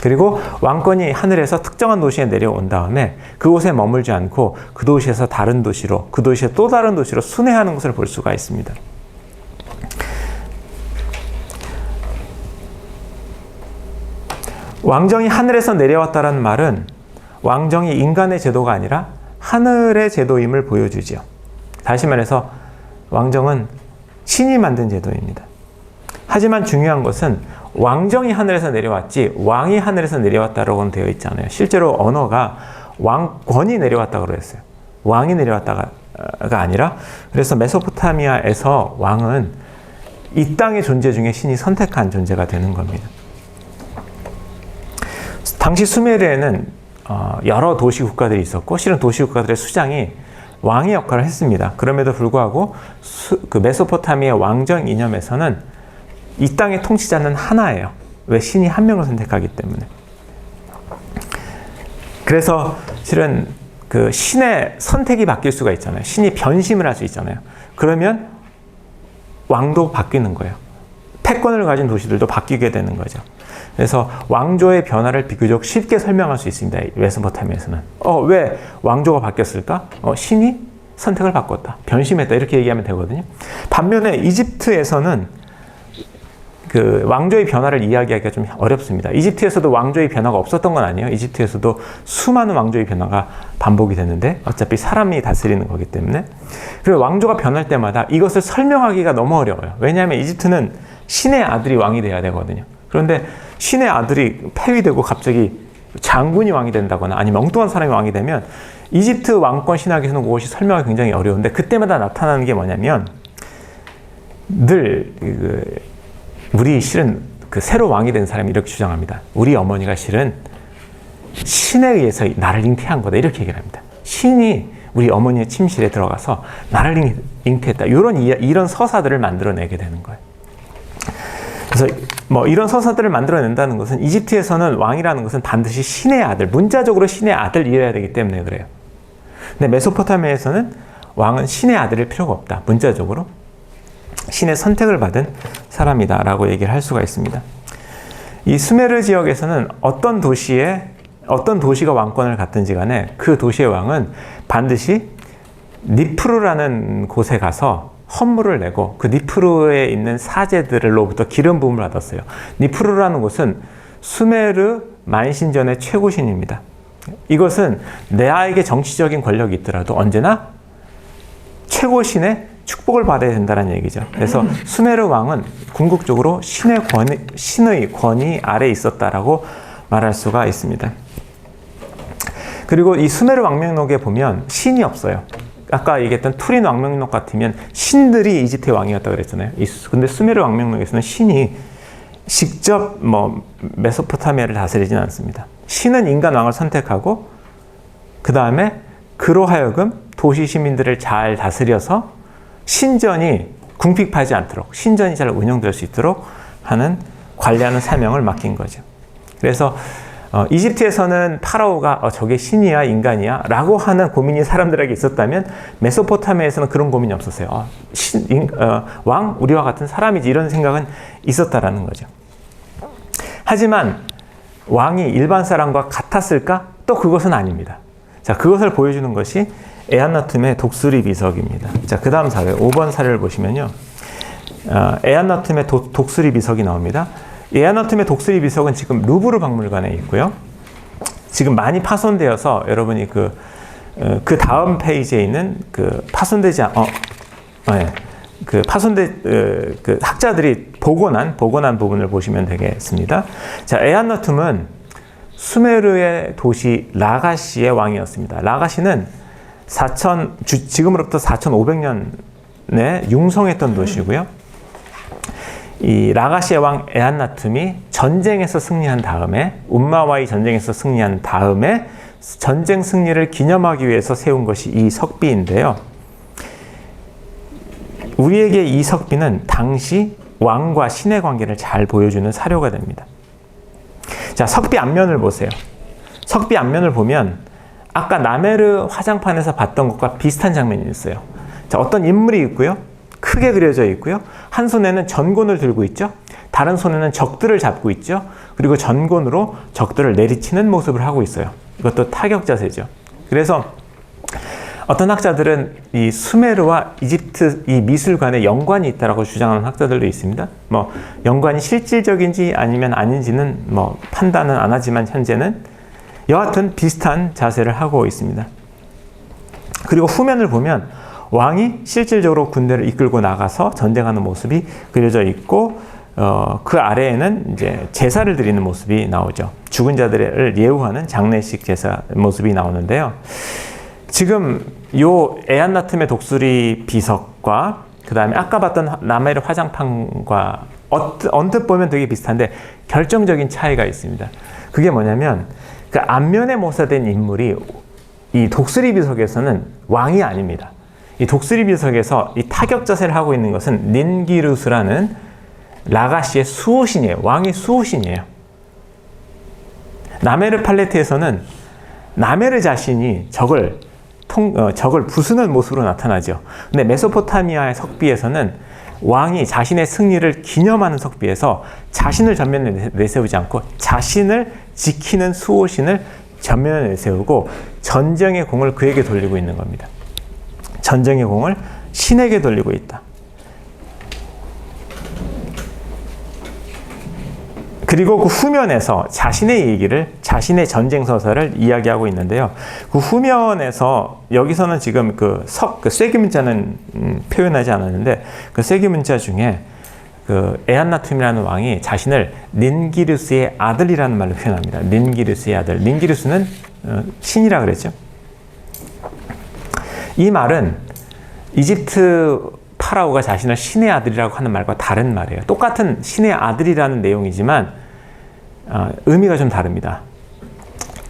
그리고 왕권이 하늘에서 특정한 도시에 내려온 다음에 그곳에 머물지 않고 그 도시에서 다른 도시로, 그 도시의 또 다른 도시로 순회하는 것을 볼 수가 있습니다. 왕정이 하늘에서 내려왔다는 말은 왕정이 인간의 제도가 아니라 하늘의 제도임을 보여주죠. 다시 말해서 왕정은 신이 만든 제도입니다. 하지만 중요한 것은 왕정이 하늘에서 내려왔지 왕이 하늘에서 내려왔다라고는 되어 있지 않아요. 실제로 언어가 왕권이 내려왔다고 그랬어요. 왕이 내려왔다가 아니라, 그래서 메소포타미아에서 왕은 이 땅의 존재 중에 신이 선택한 존재가 되는 겁니다. 당시 수메르에는 여러 도시 국가들이 있었고, 실은 도시 국가들의 수장이 왕의 역할을 했습니다. 그럼에도 불구하고 그 메소포타미아 왕정 이념에서는 이 땅의 통치자는 하나예요. 왜? 신이 한 명을 선택하기 때문에. 그래서 실은 그 신의 선택이 바뀔 수가 있잖아요. 신이 변심을 할 수 있잖아요. 그러면 왕도 바뀌는 거예요. 패권을 가진 도시들도 바뀌게 되는 거죠. 그래서 왕조의 변화를 비교적 쉽게 설명할 수 있습니다. 메소포타미아에서는. 왜 왕조가 바뀌었을까? 신이 선택을 바꿨다. 변심했다. 이렇게 얘기하면 되거든요. 반면에 이집트에서는 그 왕조의 변화를 이야기하기가 좀 어렵습니다. 이집트에서도 왕조의 변화가 없었던 건 아니에요. 이집트에서도 수많은 왕조의 변화가 반복이 됐는데 어차피 사람이 다스리는 거기 때문에. 그리고 왕조가 변할 때마다 이것을 설명하기가 너무 어려워요. 왜냐하면 이집트는 신의 아들이 왕이 돼야 되거든요. 그런데 신의 아들이 폐위되고 갑자기 장군이 왕이 된다거나 아니면 엉뚱한 사람이 왕이 되면 이집트 왕권 신학에서는 그것이 설명하기 굉장히 어려운데, 그때마다 나타나는 게 뭐냐면 늘 우리 실은 그 새로 왕이 된 사람이 이렇게 주장합니다. 우리 어머니가 실은 신에 의해서 나를 잉태한 거다. 이렇게 얘기를 합니다. 신이 우리 어머니의 침실에 들어가서 나를 잉태했다. 이런 서사들을 만들어내게 되는 거예요. 그래서 이런 서사들을 만들어낸다는 것은 이집트에서는 왕이라는 것은 반드시 신의 아들, 문자적으로 신의 아들이어야 되기 때문에 그래요. 근데 메소포타미아에서는 왕은 신의 아들일 필요가 없다. 문자적으로 신의 선택을 받은 사람이다라고 얘기를 할 수가 있습니다. 이 수메르 지역에서는 어떤 도시가 왕권을 갖든지 간에 그 도시의 왕은 반드시 니프루라는 곳에 가서 헌물을 내고 그 니프루에 있는 사제들로부터 기름 부음을 받았어요. 니프루라는 곳은 수메르 만신전의 최고신입니다. 이것은 내아에게 정치적인 권력이 있더라도 언제나 최고신의 축복을 받아야 된다는 얘기죠. 그래서 수메르 왕은 궁극적으로 신의 권위 아래에 있었다라고 말할 수가 있습니다. 그리고 이 수메르 왕명록에 보면 신이 없어요. 아까 얘기했던 투린 왕명록 같으면 신들이 이집트의 왕이었다고 그랬잖아요. 근데 수메르 왕명록에서는 신이 직접 뭐 메소포타미아를 다스리진 않습니다. 신은 인간 왕을 선택하고 그 다음에 그로 하여금 도시 시민들을 잘 다스려서 신전이 궁핍하지 않도록, 신전이 잘 운영될 수 있도록 하는 관리하는 사명을 맡긴 거죠. 그래서 이집트에서는 파라오가 저게 신이야 인간이야 라고 하는 고민이 사람들에게 있었다면 메소포타미아에서는 그런 고민이 없었어요. 왕? 우리와 같은 사람이지 이런 생각은 있었다라는 거죠. 하지만 왕이 일반 사람과 같았을까? 또 그것은 아닙니다. 자, 그것을 보여주는 것이 에안나툼의 독수리 비석입니다. 자, 그 다음 사례 5번 사례를 보시면요. 에안나툼의 독수리 비석이 나옵니다. 에안나툼의 독수리 비석은 지금 루브르 박물관에 있고요. 지금 많이 파손되어서 여러분이 그 다음 페이지에 있는 그 학자들이 복원한 부분을 보시면 되겠습니다. 자, 에안나툼은 수메르의 도시 라가시의 왕이었습니다. 라가시는 지금으로부터 4,500년에 융성했던 도시고요. 이 라가시의 왕 에안나툼이 전쟁에서 승리한 다음에 운마와의 전쟁에서 승리한 다음에 전쟁 승리를 기념하기 위해서 세운 것이 이 석비인데요. 우리에게 이 석비는 당시 왕과 신의 관계를 잘 보여주는 사료가 됩니다. 자, 석비 앞면을 보세요. 석비 앞면을 보면 아까 나메르 화장판에서 봤던 것과 비슷한 장면이 있어요. 자, 어떤 인물이 있고요. 크게 그려져 있고요. 한 손에는 전곤을 들고 있죠. 다른 손에는 적들을 잡고 있죠. 그리고 전곤으로 적들을 내리치는 모습을 하고 있어요. 이것도 타격 자세죠. 그래서 어떤 학자들은 이 수메르와 이집트 이 미술관에 연관이 있다라고 주장하는 학자들도 있습니다. 뭐 연관이 실질적인지 아니면 아닌지는 뭐 판단은 안 하지만 현재는 여하튼 비슷한 자세를 하고 있습니다. 그리고 후면을 보면 왕이 실질적으로 군대를 이끌고 나가서 전쟁하는 모습이 그려져 있고 그 아래에는 이제 제사를 드리는 모습이 나오죠. 죽은 자들을 예우하는 장례식 제사 모습이 나오는데요. 지금 요 에안나툼의 독수리 비석과 그 다음에 아까 봤던 나메르 화장판과 언뜻 보면 되게 비슷한데 결정적인 차이가 있습니다. 그게 뭐냐면 그 앞면에 모사된 인물이 이 독수리 비석에서는 왕이 아닙니다. 이 독수리 비석에서 이 타격 자세를 하고 있는 것은 닌기루스라는 라가시의 수호신이에요. 왕의 수호신이에요. 나메르 팔레트에서는 나메르 자신이 적을 부수는 모습으로 나타나죠. 근데 메소포타미아의 석비에서는 왕이 자신의 승리를 기념하는 석비에서 자신을 전면에 내세우지 않고 자신을 지키는 수호신을 전면에 내세우고 전쟁의 공을 그에게 돌리고 있는 겁니다. 전쟁의 공을 신에게 돌리고 있다. 그리고 그 후면에서 자신의 얘기를, 자신의 전쟁 서사를 이야기하고 있는데요. 그 후면에서 여기서는 지금 그 쐐기 문자는 표현하지 않았는데 그 쐐기 문자 중에 그 에안나툼이라는 왕이 자신을 닌기루스의 아들이라는 말로 표현합니다. 닌기루스의 아들. 닌기루스는 신이라 그랬죠. 이 말은 이집트 파라오가 자신을 신의 아들이라고 하는 말과 다른 말이에요. 똑같은 신의 아들이라는 내용이지만 의미가 좀 다릅니다.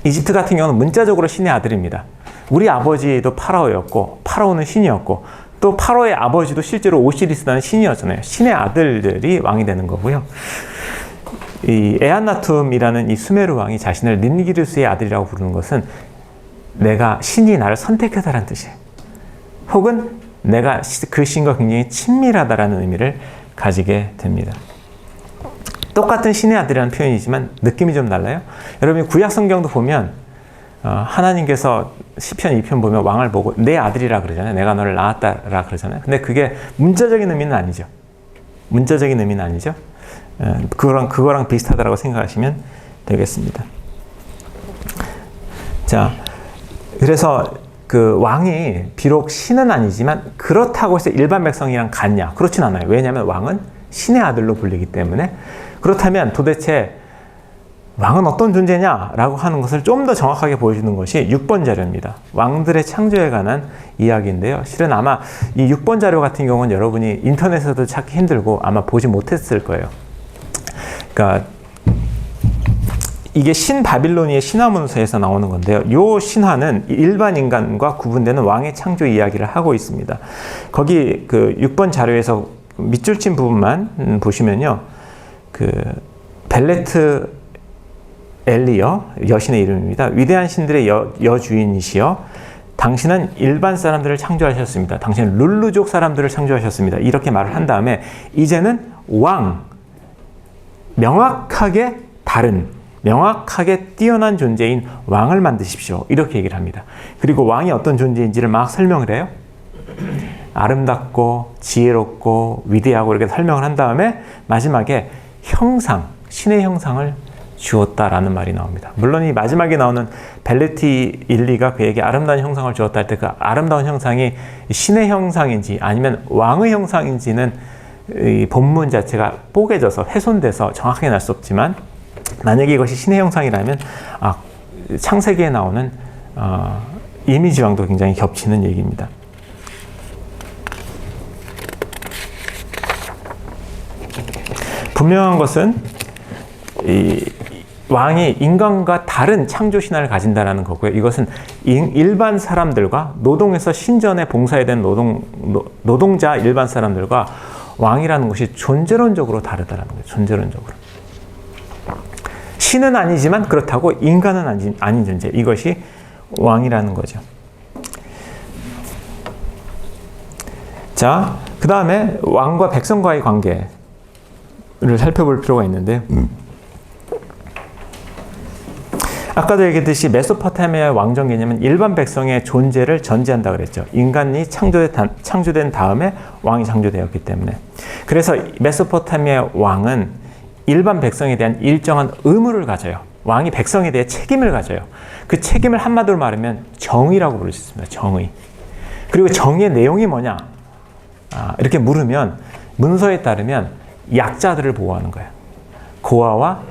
이집트 같은 경우는 문자적으로 신의 아들입니다. 우리 아버지도 파라오였고 파라오는 신이었고 또 파라오의 아버지도 실제로 오시리스라는 신이었잖아요. 신의 아들들이 왕이 되는 거고요. 이 에안나툼이라는 이 수메르 왕이 자신을 닌기루스의 아들이라고 부르는 것은 내가 신이 나를 선택했다라는 뜻이에요. 혹은 내가 그 신과 굉장히 친밀하다라는 의미를 가지게 됩니다. 똑같은 신의 아들이라는 표현이지만 느낌이 좀 달라요. 여러분이 구약 성경도 보면 하나님께서 시편 2편 보면 왕을 보고 내 아들이라 그러잖아요. 내가 너를 낳았다라 그러잖아요. 근데 그게 문자적인 의미는 아니죠. 문자적인 의미는 아니죠. 그거랑 비슷하다라고 생각하시면 되겠습니다. 자, 그래서 그 왕이 비록 신은 아니지만 그렇다고 해서 일반 백성이랑 같냐? 그렇진 않아요. 왜냐하면 왕은 신의 아들로 불리기 때문에. 그렇다면 도대체 왕은 어떤 존재냐라고 하는 것을 좀 더 정확하게 보여주는 것이 6번 자료입니다. 왕들의 창조에 관한 이야기인데요. 실은 아마 이 6번 자료 같은 경우는 여러분이 인터넷에서도 찾기 힘들고 아마 보지 못했을 거예요. 그러니까 이게 신바빌로니의 신화문서에서 나오는 건데요. 이 신화는 일반 인간과 구분되는 왕의 창조 이야기를 하고 있습니다. 거기 그 6번 자료에서 밑줄 친 부분만 보시면요. 그 벨레트 엘리어, 여신의 이름입니다. 위대한 신들의 여주인이시여 당신은 일반 사람들을 창조하셨습니다. 당신은 룰루족 사람들을 창조하셨습니다. 이렇게 말을 한 다음에 이제는 왕, 명확하게 다른, 명확하게 뛰어난 존재인 왕을 만드십시오. 이렇게 얘기를 합니다. 그리고 왕이 어떤 존재인지를 막 설명을 해요. 아름답고 지혜롭고 위대하고 이렇게 설명을 한 다음에 마지막에 형상, 신의 형상을 주었다라는 말이 나옵니다. 물론 이 마지막에 나오는 벨레티 일리가 그에게 아름다운 형상을 주었다 할 때 그 아름다운 형상이 신의 형상인지 아니면 왕의 형상인지는 이 본문 자체가 뽀개져서 훼손돼서 정확하게 날 수 없지만 만약에 이것이 신의 형상이라면 창세기에 나오는 이미지와도 굉장히 겹치는 얘기입니다. 분명한 것은 이 왕이 인간과 다른 창조 신화를 가진다는 거고요. 이것은 일반 사람들과 노동에서 신전에 봉사해야 되는 노동자 일반 사람들과 왕이라는 것이 존재론적으로 다르다는 거예요. 존재론적으로. 신은 아니지만 그렇다고 인간은 아닌 존재. 이것이 왕이라는 거죠. 자, 그 다음에 왕과 백성과의 관계를 살펴볼 필요가 있는데 아까도 얘기했듯이 메소포타미아의 왕정 개념은 일반 백성의 존재를 전제한다 그랬죠. 인간이 창조된 다음에 왕이 창조되었기 때문에. 그래서 메소포타미아의 왕은 일반 백성에 대한 일정한 의무를 가져요. 왕이 백성에 대해 책임을 가져요. 그 책임을 한마디로 말하면 정의라고 부를 수 있습니다. 정의. 그리고 정의의 내용이 뭐냐? 이렇게 물으면 문서에 따르면 약자들을 보호하는 거예요. 고아와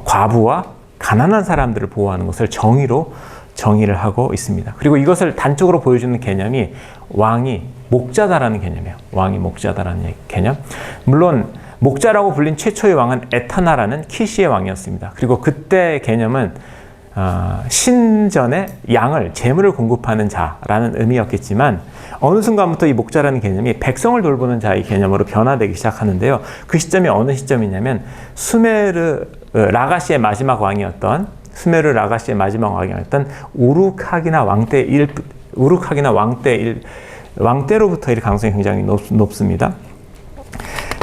과부와 가난한 사람들을 보호하는 것을 정의로 정의를 하고 있습니다. 그리고 이것을 단적으로 보여주는 개념이 왕이 목자다라는 개념이에요. 왕이 목자다라는 개념. 물론 목자라고 불린 최초의 왕은 에타나라는 키시의 왕이었습니다. 그리고 그때의 개념은 신전에 양을, 재물을 공급하는 자라는 의미였겠지만 어느 순간부터 이 목자라는 개념이 백성을 돌보는 자의 개념으로 변화되기 시작하는데요. 그 시점이 어느 시점이냐면 수메르 라가시의 마지막 왕이었던 우루카기나 왕때로부터 일 가능성이 굉장히 높습니다.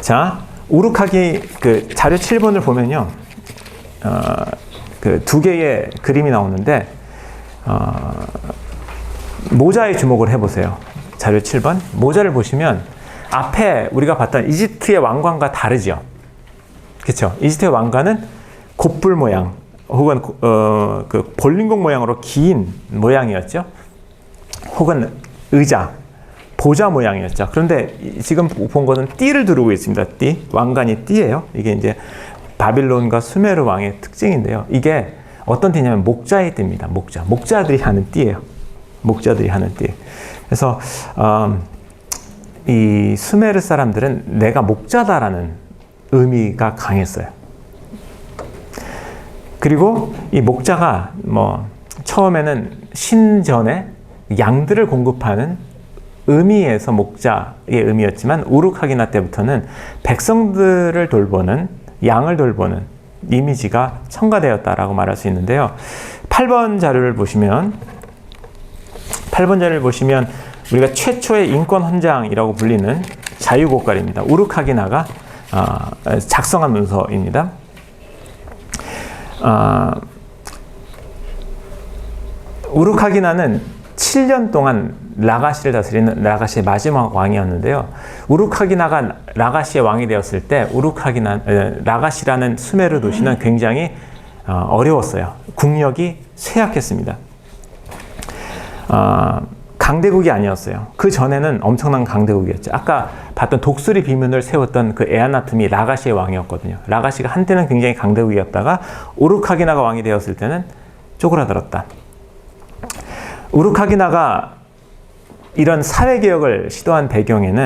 자, 우루카기 그 자료 7번을 보면요. 그 두 개의 그림이 나오는데 모자에 주목을 해보세요. 자료 7번 모자를 보시면 앞에 우리가 봤던 이집트의 왕관과 다르죠. 그렇죠? 이집트의 왕관은 곱불 모양 혹은 그 볼링공 모양으로 긴 모양이었죠. 혹은 의자, 보좌 모양이었죠. 그런데 지금 본 것은 띠를 두르고 있습니다. 띠, 왕관이 띠예요. 이게 이제 바빌론과 수메르 왕의 특징인데요. 이게 어떤 띠냐면 목자의 띠입니다. 목자들이 하는 띠예요. 목자들이 하는 띠. 그래서 이 수메르 사람들은 내가 목자다라는 의미가 강했어요. 그리고 이 목자가 처음에는 신전에 양들을 공급하는 의미에서 목자의 의미였지만 우루카기나 때부터는 백성들을 돌보는, 양을 돌보는 이미지가 첨가되었다라고 말할 수 있는데요. 8번 자료를 보시면 우리가 최초의 인권 헌장이라고 불리는 자유곡갈입니다. 우루카기나가 작성한 문서입니다. 우루카기나는 7년 동안 라가시를 다스리는 라가시의 마지막 왕이었는데요. 우루카기나가 라가시의 왕이 되었을 때 라가시라는 수메르 도시는 굉장히 어려웠어요. 국력이 쇠약했습니다. 강대국이 아니었어요. 그 전에는 엄청난 강대국이었죠. 아까 봤던 독수리 비문을 세웠던 그 에아나툼이 라가시의 왕이었거든요. 라가시가 한때는 굉장히 강대국이었다가 우르카기나가 왕이 되었을 때는 쪼그라들었다. 우르카기나가 이런 사회개혁을 시도한 배경을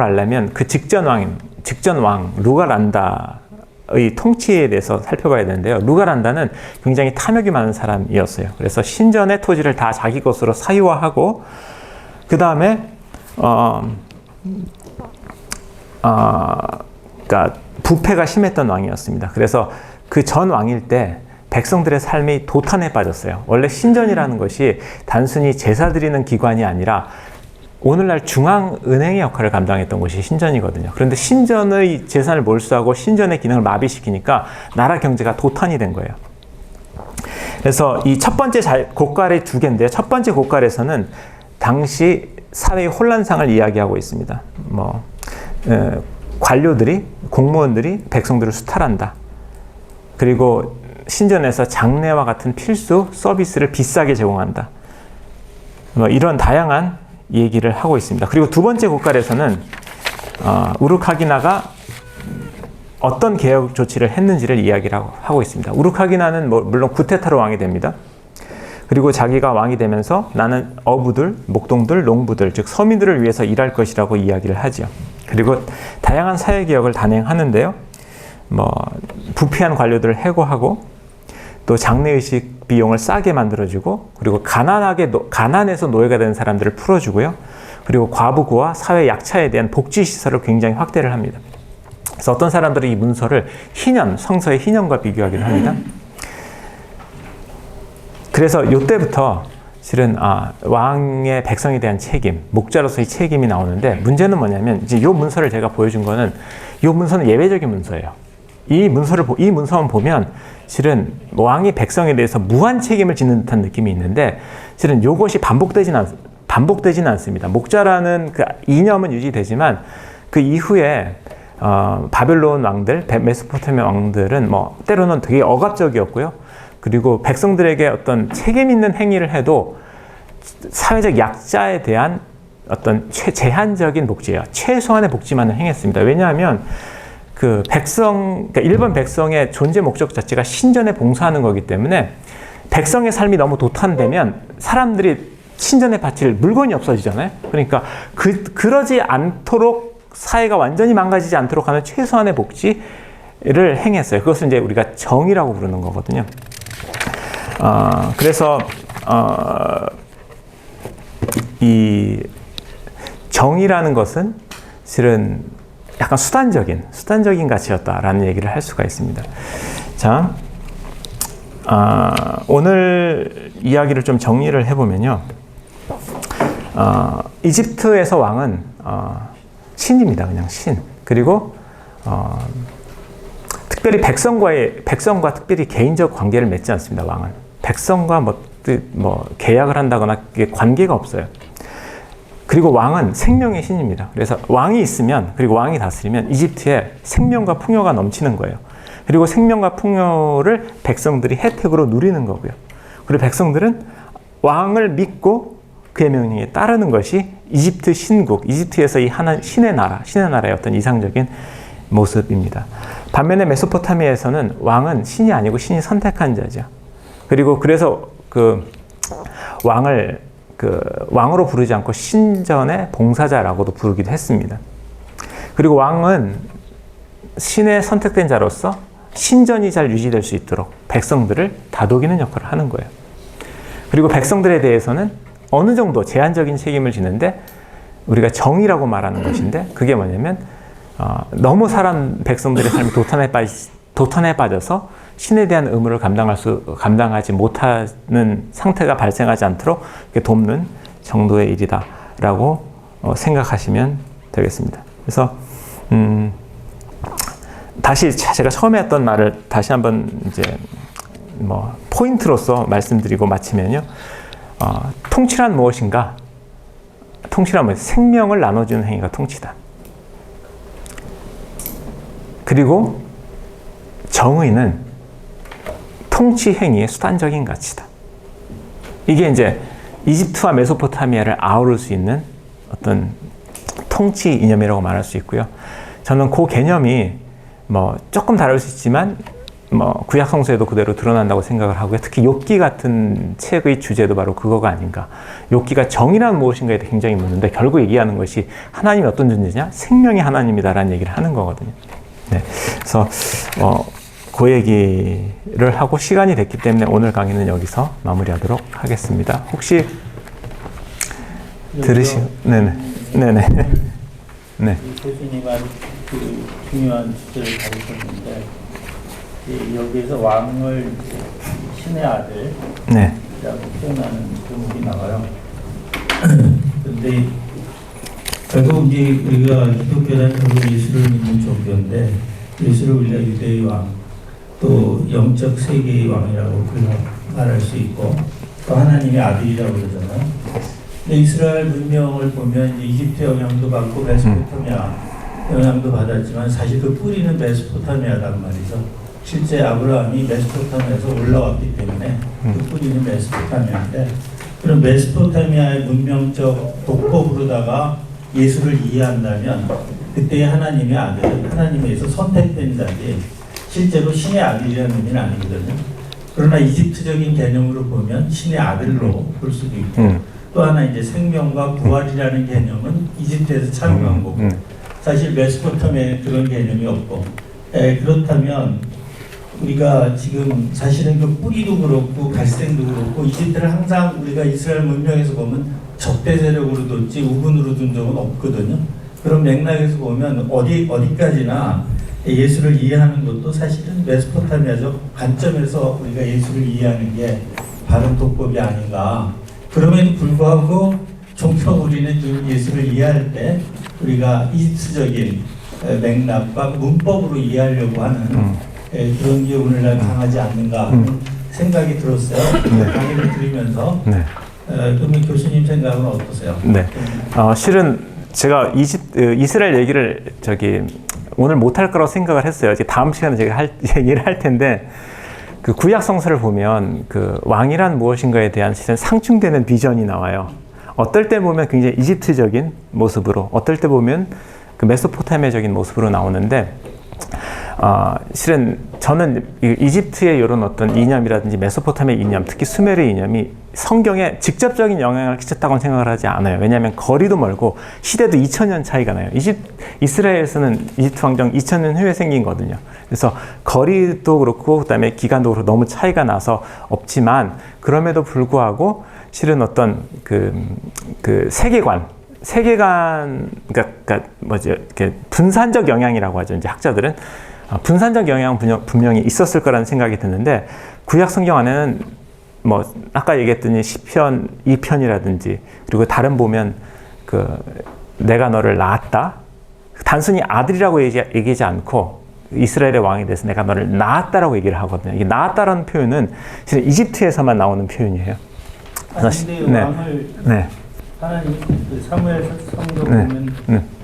알려면 그 직전 왕 루가란다의 통치에 대해서 살펴봐야 되는데요. 루가란다는 굉장히 탐욕이 많은 사람이었어요. 그래서 신전의 토지를 다 자기 것으로 사유화하고 그 다음에 그러니까 부패가 심했던 왕이었습니다. 그래서 그 전 왕일 때 백성들의 삶이 도탄에 빠졌어요. 원래 신전이라는 것이 단순히 제사 드리는 기관이 아니라 오늘날 중앙은행의 역할을 감당했던 곳이 신전이거든요. 그런데 신전의 재산을 몰수하고 신전의 기능을 마비시키니까 나라 경제가 도탄이 된 거예요. 그래서 이 첫 번째 고깔의 두 개인데요. 첫 번째 고깔에서는 당시 사회의 혼란상을 이야기하고 있습니다. 관료들이, 공무원들이 백성들을 수탈한다. 그리고 신전에서 장례와 같은 필수 서비스를 비싸게 제공한다. 이런 다양한 얘기를 하고 있습니다. 그리고 두 번째 고깔에서는 우르카기나가 어떤 개혁 조치를 했는지를 이야기를 하고 있습니다. 우르카기나는 물론 구테타로 왕이 됩니다. 그리고 자기가 왕이 되면서 나는 어부들, 목동들, 농부들, 즉 서민들을 위해서 일할 것이라고 이야기를 하죠. 그리고 다양한 사회개혁을 단행하는데요. 부패한 관료들을 해고하고 또 장례의식 비용을 싸게 만들어주고 그리고 가난해서 노예가 된 사람들을 풀어주고요. 그리고 과부고와 사회 약자에 대한 복지시설을 굉장히 확대를 합니다. 그래서 어떤 사람들은 이 문서를 성서의 희년과 비교하기도 합니다. 그래서 이때부터 실은 왕의 백성에 대한 책임, 목자로서의 책임이 나오는데 문제는 뭐냐면 이제 이 문서를 제가 보여준 거는 이 문서는 예외적인 문서예요. 이 문서만 보면 실은 왕이 백성에 대해서 무한 책임을 짓는 듯한 느낌이 있는데 실은 이것이 반복되지는 않습니다. 목자라는 그 이념은 유지되지만 그 이후에 바벨론 왕들, 메소포타미아 왕들은 때로는 되게 억압적이었고요. 그리고 백성들에게 어떤 책임 있는 행위를 해도 사회적 약자에 대한 어떤 제한적인 복지예요. 최소한의 복지만을 행했습니다. 왜냐하면 그러니까 일반 백성의 존재 목적 자체가 신전에 봉사하는 거기 때문에 백성의 삶이 너무 도탄되면 사람들이 신전에 바칠 물건이 없어지잖아요. 그러니까 그러지 않도록 사회가 완전히 망가지지 않도록 하는 최소한의 복지를 행했어요. 그것을 이제 우리가 정의라고 부르는 거거든요. 그래서 이 정의라는 것은 실은 약간 수단적인 가치였다라는 얘기를 할 수가 있습니다. 자, 오늘 이야기를 좀 정리를 해보면요. 이집트에서 왕은 신입니다. 그냥 신. 그리고 특별히 백성과 특별히 개인적 관계를 맺지 않습니다. 왕은 백성과 계약을 한다거나 관계가 없어요. 그리고 왕은 생명의 신입니다. 그래서 왕이 있으면, 그리고 왕이 다스리면 이집트에 생명과 풍요가 넘치는 거예요. 그리고 생명과 풍요를 백성들이 혜택으로 누리는 거고요. 그리고 백성들은 왕을 믿고 그의 명령에 따르는 것이 이집트 신국, 이집트에서 이 신의 나라의 어떤 이상적인 모습입니다. 반면에 메소포타미아에서는 왕은 신이 아니고 신이 선택한 자죠. 그리고 그래서 왕으로 부르지 않고 신전의 봉사자라고도 부르기도 했습니다. 그리고 왕은 신의 선택된 자로서 신전이 잘 유지될 수 있도록 백성들을 다독이는 역할을 하는 거예요. 그리고 백성들에 대해서는 어느 정도 제한적인 책임을 지는데 우리가 정의라고 말하는 것인데 그게 뭐냐면 너무 백성들의 삶이 도탄에 빠져서 신에 대한 의무를 감당하지 못하는 상태가 발생하지 않도록 돕는 정도의 일이다라고 생각하시면 되겠습니다. 그래서 다시 제가 처음에 했던 말을 다시 한번 이제 포인트로서 말씀드리고 마치면요. 통치란 무엇인가? 통치란 뭐예요? 생명을 나눠주는 행위가 통치다. 그리고 정의는 통치 행위의 수단적인 가치다. 이게 이제 이집트와 메소포타미아를 아우를 수 있는 어떤 통치 이념이라고 말할 수 있고요. 저는 그 개념이 뭐 조금 다를 수 있지만 뭐 구약 성서에도 그대로 드러난다고 생각을 하고요. 특히 욥기 같은 책의 주제도 바로 그거가 아닌가. 욥기가 정의란 무엇인가에 대해 굉장히 묻는데 결국 얘기하는 것이 하나님이 어떤 존재냐? 생명이 하나님이다라는 얘기를 하는 거거든요. 네. 그래서 그 얘기를 하고 시간이 됐기 때문에 오늘 강의는 여기서 마무리하도록 하겠습니다. 혹시 네네. 네네. 네. 교수님 아주 그 중요한 주제를 다루셨는데 여기에서 왕을 신의 아들이라고 네. 표현하는 제목이 나와요. 그런데 결국 이제 우리가 기독교는 결국 예수를 믿는 종교인데 예수를 우리가 유대의 왕, 또 영적 세계의 왕이라고 말할 수 있고 또 하나님의 아들이라고 그러잖아요. 근데 이스라엘 문명을 보면 이집트 영향도 받고 메소포타미아 영향도 받았지만 사실 그 뿌리는 메소포타미아란 말이죠. 실제 아브라함이 메소포타미아에서 올라왔기 때문에 그 뿌리는 메소포타미아인데 그런 메소포타미아의 문명적 독법으로다가 예수를 이해한다면 그때의 하나님의 아들은 하나님에서 선택된다지 실제로 신의 아들이라는 의미는 아니거든요. 그러나 이집트적인 개념으로 보면 신의 아들로 볼 수도 있고 또 하나 이제 생명과 부활이라는 개념은 이집트에서 참여한 거고 사실 메소포타미아에 그런 개념이 없고 그렇다면 우리가 지금 사실은 그 뿌리도 그렇고 갈색도 그렇고 이집트를 항상 우리가 이스라엘 문명에서 보면 적대 세력으로 뒀지 우군으로 둔 적은 없거든요. 그런 맥락에서 보면 어디까지나 예수를 이해하는 것도 사실은 메소포타미아적 관점에서 우리가 예수를 이해하는 게 바른 독법이 아닌가. 그럼에도 불구하고 종종 우리는 예수를 이해할 때 우리가 이집트적인 맥락과 문법으로 이해하려고 하는 그런 게 오늘날 강하지 않는가 하는 생각이 들었어요. 강의를 들으면서 그러면 교수님 생각은 어떠세요? 네, 실은 제가 이스라엘 얘기를 오늘 못할 거라고 생각을 했어요. 다음 시간에 제가 얘기를 할 텐데 그 구약 성서를 보면 그 왕이란 무엇인가에 대한 실은 상충되는 비전이 나와요. 어떨 때 보면 굉장히 이집트적인 모습으로, 어떨 때 보면 그 메소포타미아적인 모습으로 나오는데 실은 저는 이집트의 이런 어떤 이념이라든지 메소포타미아 이념, 특히 수메르 이념이 성경에 직접적인 영향을 끼쳤다고는 생각을 하지 않아요. 왜냐하면 거리도 멀고 시대도 2000년 차이가 나요. 이스라엘에서는 이집트 왕정 2000년 후에 생긴 거거든요. 그래서 거리도 그렇고 그다음에 기간도 그렇고 너무 차이가 나서 없지만 그럼에도 불구하고 실은 어떤 그 세계관, 그러니까 뭐지, 이렇게 분산적 영향이라고 하죠. 이제 학자들은 분산적 영향은 분명히 있었을 거라는 생각이 드는데 구약 성경 안에는 뭐 아까 얘기했더니 시편 2편이라든지 그리고 다른 보면 내가 너를 낳았다. 단순히 아들이라고 얘기하지 않고 이스라엘의 왕이 돼서 내가 너를 낳았다라고 얘기를 하거든요. 이게 낳았다라는 표현은 실은 이집트에서만 나오는 표현이에요. 근데 왕을 하나님 사무엘 성경 보면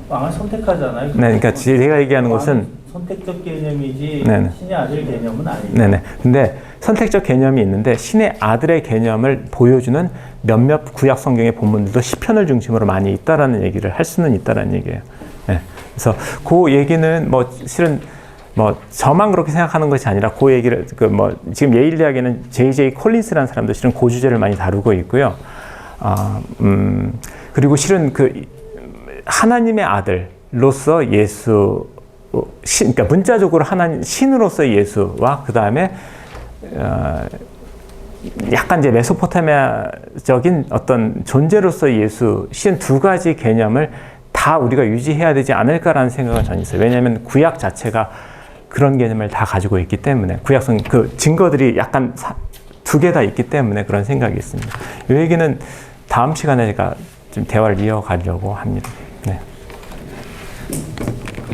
왕을 선택하잖아요. 네, 그러니까 제가 얘기하는 것은 선택적 개념이지 네네. 신의 아들 개념은 아니에요. 네네. 근데 선택적 개념이 있는데 신의 아들의 개념을 보여주는 몇몇 구약 성경의 본문들도 시편을 중심으로 많이 있다라는 얘기를 할 수는 있다라는 얘기예요. 네. 그래서 그 얘기는 뭐 실은 뭐 저만 그렇게 생각하는 것이 아니라 그 얘기를 지금 예일 대학에는 J.J. 콜린스라는 사람도 실은 그 주제를 많이 다루고 있고요. 그리고 실은 하나님의 아들로서 예수, 그러니까 문자적으로 하나님 신으로서의 예수와 그 다음에 약간 이제 메소포타미아적인 어떤 존재로서의 예수, 실은 두 가지 개념을 다 우리가 유지해야 되지 않을까라는 생각은 저는 있어요. 왜냐하면 구약 자체가 그런 개념을 다 가지고 있기 때문에 구약성 증거들이 약간 두 개 다 있기 때문에 그런 생각이 있습니다. 이 얘기는 다음 시간에 제가 좀 대화를 이어가려고 합니다. 네.